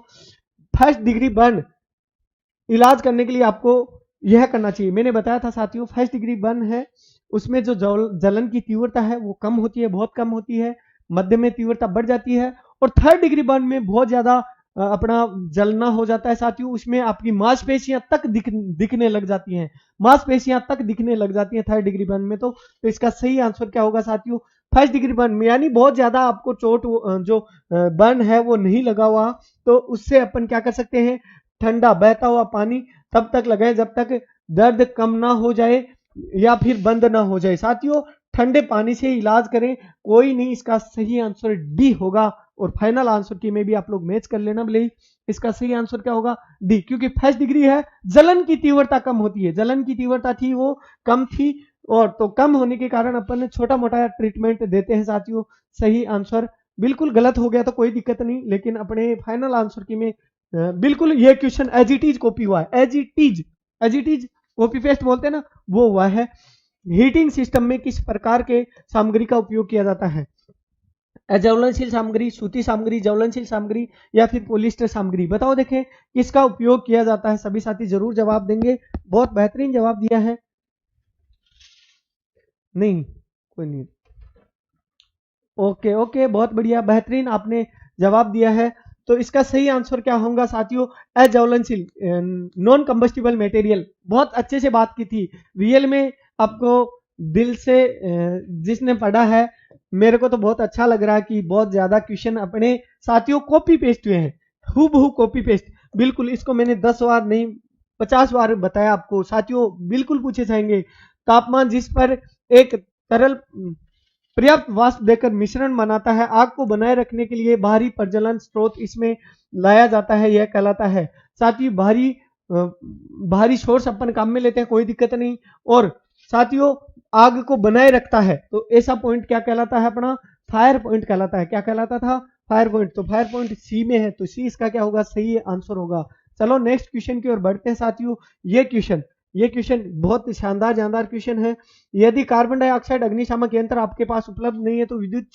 फर्स्ट डिग्री बर्न इलाज करने के लिए आपको यह करना चाहिए। मैंने बताया था साथियों, फर्स्ट डिग्री बर्न है उसमें जो जलन की तीव्रता है वो कम होती है, बहुत कम होती है, मध्य में तीव्रता बढ़ जाती है, और थर्ड डिग्री बर्न में बहुत ज्यादा अपना जलना हो जाता है साथियों। उसमें आपकी मांसपेशियां तक दिखने लग जाती हैं, मांसपेशियां तक दिखने लग जाती हैं थर्ड डिग्री बर्न में। तो इसका सही आंसर क्या होगा साथियों? फर्स्ट डिग्री बर्न में, यानी बहुत ज्यादा आपको चोट जो बर्न है वो नहीं लगा हुआ, तो उससे अपन क्या कर सकते हैं? ठंडा बहता हुआ पानी तब तक लगाएं जब तक दर्द कम ना हो जाए या फिर बंद ना हो जाए। साथियों ठंडे पानी से इलाज करें, कोई नहीं, इसका सही आंसर डी होगा। और फाइनल आंसर की में भी आप लोग मैच कर लेना भले, इसका सही आंसर क्या होगा? डी, क्योंकि फर्स्ट डिग्री है, जलन की तीव्रता कम होती है, जलन की तीव्रता थी वो कम थी, और तो कम होने के कारण अपन छोटा मोटा ट्रीटमेंट देते हैं साथियों। सही आंसर, बिल्कुल गलत हो गया तो कोई दिक्कत नहीं, लेकिन अपने फाइनल आंसर की में बिल्कुल ये question as it is copy हुआ है, as it is copy paste बोलते हैं ना, वो हुआ है। हीटिंग सिस्टम में किस प्रकार के सामग्री का उपयोग किया जाता है? ज्वलनशील सामग्री, सूती सामग्री, ज्वलनशील सामग्री या फिर पॉलिस्टर सामग्री? बताओ देखें किसका उपयोग किया जाता है? सभी साथी जरूर जवाब देंगे। बहुत बेहतरीन जवाब दिया है। नहीं, कोई नहीं। ओके ओके, बहुत बढ़िया, बेहतरीन आपने जवाब दिया है। तो इसका सही आंसर क्या होगा साथियों? अज्वलनशील, नॉन कंबस्टिबल मटेरियल। बहुत अच्छे से बात की थी, रियल में आपको दिल से जिसने पढ़ा है, मेरे को तो बहुत अच्छा लग रहा है कि बहुत ज्यादा क्वेश्चन अपने साथियों कॉपी पेस्ट हुए हैं, हूबहू कॉपी पेस्ट। बिल्कुल इसको मैंने 10 बार नहीं 50 बार बताया आपको साथियों, बिल्कुल पूछे जाएंगे। तापमान जिस पर एक तरल पर्याप्त वाष्प देकर मिश्रण बनाता है, आग को बनाए रखने के लिए बाहरी प्रज्वलन स्रोत इसमें लाया जाता है, यह कहलाता है। साथियों बाहरी सोर्स अपन काम में लेते हैं, कोई दिक्कत नहीं। और साथियों आग को बनाए रखता है, तो ऐसा पॉइंट क्या कहलाता है? अपना फायर पॉइंट कहलाता है। क्या कहलाता था? फायर पॉइंट, तो फायर पॉइंट सी में है, तो सी इसका क्या होगा, सही आंसर होगा। चलो नेक्स्ट क्वेश्चन की ओर बढ़ते हैं साथियों। ये क्वेश्चन बहुत शानदार क्वेश्चन है। यदि कार्बन डाइऑक्साइड अग्निशामक यंत्र आपके पास उपलब्ध नहीं है तो विद्युत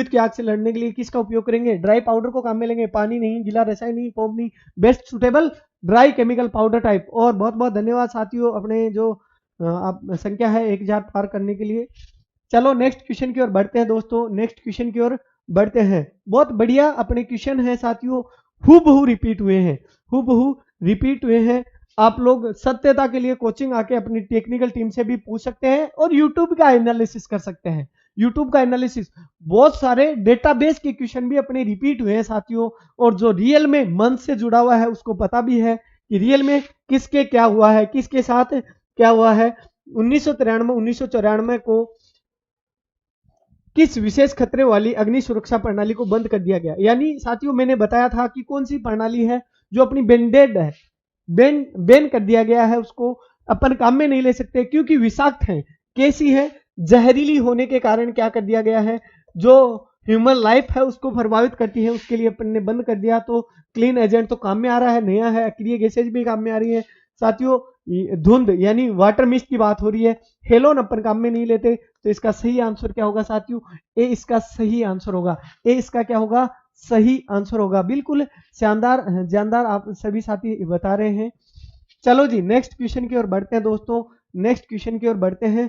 की आग से लड़ने के लिए किसका उपयोग करेंगे? ड्राई पाउडर को काम में लेंगे, पानी नहीं, गीला रसायन नहीं, फोम नहीं, best suitable dry chemical powder type. और बहुत बहुत धन्यवाद साथियों अपने जो आप संख्या है 1000 पार करने के लिए। चलो नेक्स्ट क्वेश्चन की ओर बढ़ते हैं दोस्तों, नेक्स्ट क्वेश्चन की ओर बढ़ते हैं। बहुत बढ़िया अपने क्वेश्चन है साथियों, हूबहू रिपीट हुए हैं। आप लोग सत्यता के लिए कोचिंग आके अपनी टेक्निकल टीम से भी पूछ सकते हैं और यूट्यूब का एनालिसिस कर सकते हैं। यूट्यूब का एनालिसिस, बहुत सारे डेटाबेस के क्वेश्चन भी अपने रिपीट हुए हैं साथियों, और जो रियल में मन से जुड़ा हुआ है उसको पता भी है कि रियल में किसके क्या हुआ है, किसके साथ क्या हुआ है। 1993 को किस विशेष खतरे वाली अग्नि सुरक्षा प्रणाली को बंद कर दिया गया? यानी साथियों मैंने बताया था कि कौन सी प्रणाली है जो अपनी बेंडेड है, बैन कर दिया गया है, उसको अपन काम में नहीं ले सकते क्योंकि विषाक्त है। कैसी है? जहरीली होने के कारण क्या कर दिया गया है, जो ह्यूमन लाइफ है उसको प्रभावित करती है, उसके लिए अपन ने बंद कर दिया। तो क्लीन एजेंट तो काम में आ रहा है, नया है, अक्रिय गैसेज भी काम में आ रही है साथियों। धुंध यानी वाटर मिस्ट की बात हो रही है, हेलोन अपन काम में नहीं लेते। तो इसका सही आंसर क्या होगा साथियों? ए इसका सही आंसर होगा। ए इसका क्या होगा? सही आंसर होगा। बिल्कुल जानदार आप सभी साथी बता रहे हैं। चलो जी नेक्स्ट क्वेश्चन की ओर बढ़ते हैं दोस्तों, नेक्स्ट क्वेश्चन की ओर बढ़ते हैं।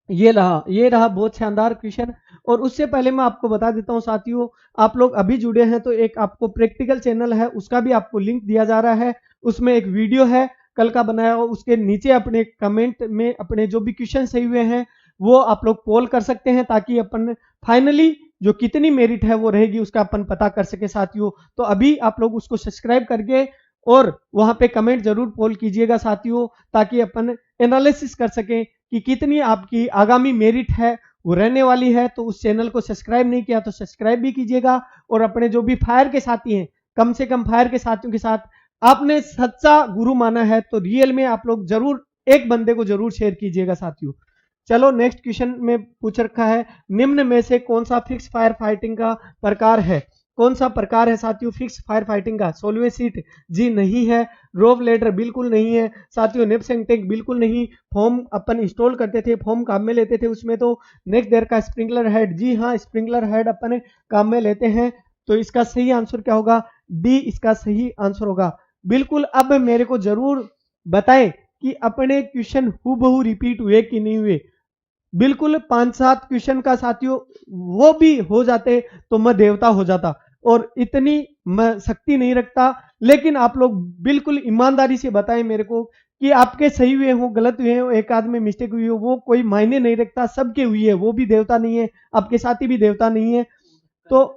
ये रहा बहुत शानदार क्वेश्चन। और उससे पहले मैं आपको बता देता हूं साथियों, आप लोग अभी जुड़े हैं तो एक आपको प्रैक्टिकल चैनल है, उसका भी आपको लिंक दिया जा रहा है। उसमें एक वीडियो है कल का बनाया हुआ, उसके नीचे अपने कमेंट में अपने जो भी क्वेश्चन सही हुए हैं वो आप लोग पोल कर सकते हैं, ताकि अपन फाइनली जो कितनी मेरिट है वो रहेगी उसका अपन पता कर सके साथियों। तो अभी आप लोग उसको सब्सक्राइब करके और वहां पे कमेंट जरूर पोल कीजिएगा साथियों, ताकि अपन एनालिसिस कर सकें कि कितनी आपकी आगामी मेरिट है वो रहने वाली है। तो उस चैनल को सब्सक्राइब नहीं किया तो सब्सक्राइब भी कीजिएगा, और अपने जो भी फायर के साथी हैं, कम से कम फायर के साथियों के साथ आपने सच्चा गुरु माना है तो रियल में आप लोग जरूर एक बंदे को जरूर शेयर कीजिएगा साथियों। चलो नेक्स्ट क्वेश्चन में पूछ रखा है, निम्न में से कौन सा फिक्स फायर फाइटिंग का प्रकार है? कौन सा प्रकार है साथियों फिक्स फायर फाइटिंग का? सोलवे सीट जी नहीं है, रोप लेडर बिल्कुल नहीं है साथियों, नेपसेंग टैंक बिल्कुल नहीं, फोम अपन इंस्टॉल करते थे, फोम काम में लेते थे उसमें। तो नेक्स्ट देयर का स्प्रिंकलर हेड, जी हाँ स्प्रिंकलर हेड अपन काम में लेते हैं। तो इसका सही आंसर क्या होगा? डी इसका सही आंसर होगा। बिल्कुल। अब मेरे को जरूर बताएं कि अपने क्वेश्चन हूबहू रिपीट हुए कि नहीं हुए। बिल्कुल 5-7 क्वेश्चन का साथियों वो भी हो जाते तो मैं देवता हो जाता, और इतनी मैं शक्ति नहीं रखता। लेकिन आप लोग बिल्कुल ईमानदारी से बताएं मेरे को कि आपके सही हुए हो गलत हुए हो, एक आध में मिस्टेक हुई हो, वो कोई मायने नहीं रखता, सबके हुई है, वो भी देवता नहीं है, आपके साथी भी देवता नहीं है। तो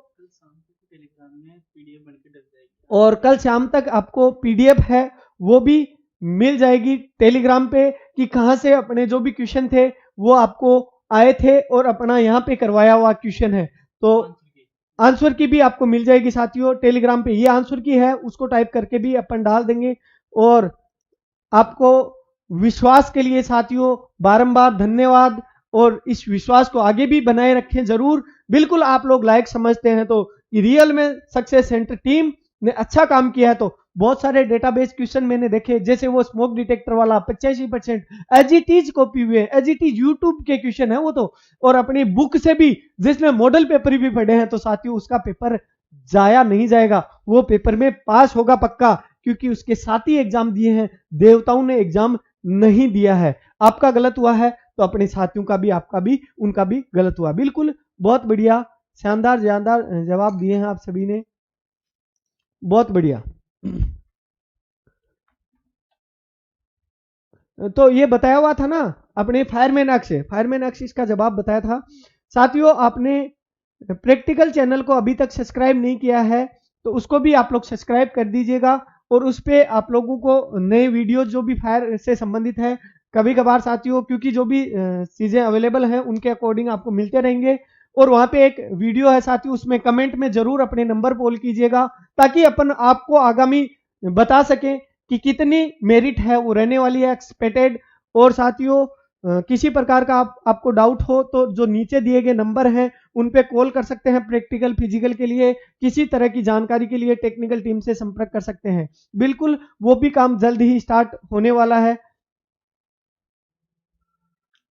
और कल शाम तक आपको पीडीएफ है वो भी मिल जाएगी टेलीग्राम पे, कि कहां से अपने जो भी क्वेश्चन थे वो आपको आए थे और अपना यहाँ पे करवाया हुआ क्वेश्चन है। तो आंसर की भी आपको मिल जाएगी साथियों टेलीग्राम पे, ये आंसर की है उसको टाइप करके भी अपन डाल देंगे। और आपको विश्वास के लिए साथियों बारंबार धन्यवाद, और इस विश्वास को आगे भी बनाए रखें जरूर। बिल्कुल आप लोग लायक समझते हैं तो रियल में सक्सेस सेंटर टीम ने अच्छा काम किया है। तो बहुत सारे डेटाबेस क्वेश्चन मैंने देखे, जैसे वो स्मोक डिटेक्टर वाला 85% एज इट इज कॉपी हुए, एज इट इज यूट्यूब के क्वेश्चन है वो तो, और अपनी बुक से भी जिसमें मॉडल पेपर भी पढ़े हैं, तो साथियों उसका पेपर जाया नहीं जाएगा, वो पेपर में पास होगा पक्का, क्योंकि उसके साथी एग्जाम दिए हैं, देवताओं ने एग्जाम नहीं दिया है। आपका गलत हुआ है तो अपने साथियों का भी, आपका भी, उनका भी गलत हुआ। बिल्कुल बहुत बढ़िया, शानदार जवाब दिए हैं आप सभी ने, बहुत बढ़िया। तो ये बताया हुआ था ना अपने फायरमैन अक्स इसका जवाब बताया था साथियों। आपने प्रैक्टिकल चैनल को अभी तक सब्सक्राइब नहीं किया है तो उसको भी आप लोग सब्सक्राइब कर दीजिएगा, और उस पे आप लोगों को नए वीडियो जो भी फायर से संबंधित है कभी कभार साथियों, क्योंकि जो भी चीजें अवेलेबल हैं उनके अकॉर्डिंग आपको मिलते रहेंगे। और वहां पे एक वीडियो है साथियों, उसमें कमेंट में जरूर अपने नंबर पोल कीजिएगा, ताकि अपन आपको आगामी बता सकें कि कितनी मेरिट है वो रहने वाली है एक्सपेक्टेड। और साथियों किसी प्रकार का आपको डाउट हो तो जो नीचे दिए गए नंबर हैं उन पे कॉल कर सकते हैं। प्रैक्टिकल फिजिकल के लिए, किसी तरह की जानकारी के लिए टेक्निकल टीम से संपर्क कर सकते हैं। बिल्कुल वो भी काम जल्द ही स्टार्ट होने वाला है।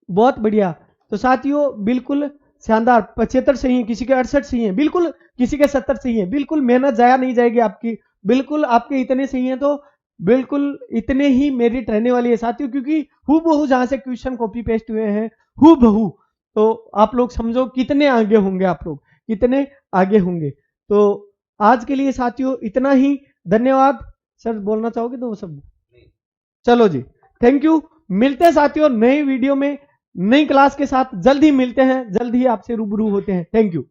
बहुत बढ़िया। तो साथियों बिल्कुल शानदार, 75 सही है, किसी के 68 सही है, बिल्कुल किसी के 70 सही है, बिल्कुल मेहनत जाया नहीं जाएगी आपकी। बिल्कुल आपके इतने सही हैं तो बिल्कुल इतने ही मेरिट रहने वाली है साथियों, क्योंकि हूबहू जहां से क्वेश्चन कॉपी पेस्ट हुए हैं हूबहू, तो आप लोग समझो कितने आगे होंगे, आप लोग कितने आगे होंगे। तो आज के लिए साथियों इतना ही, धन्यवाद। सर बोलना चाहोगे तो वो सब? चलो जी, थैंक यू। मिलते हैं साथियों नई वीडियो में, नई क्लास के साथ। जल्द ही मिलते हैं, जल्द ही आपसे रूबरू होते हैं। Thank you.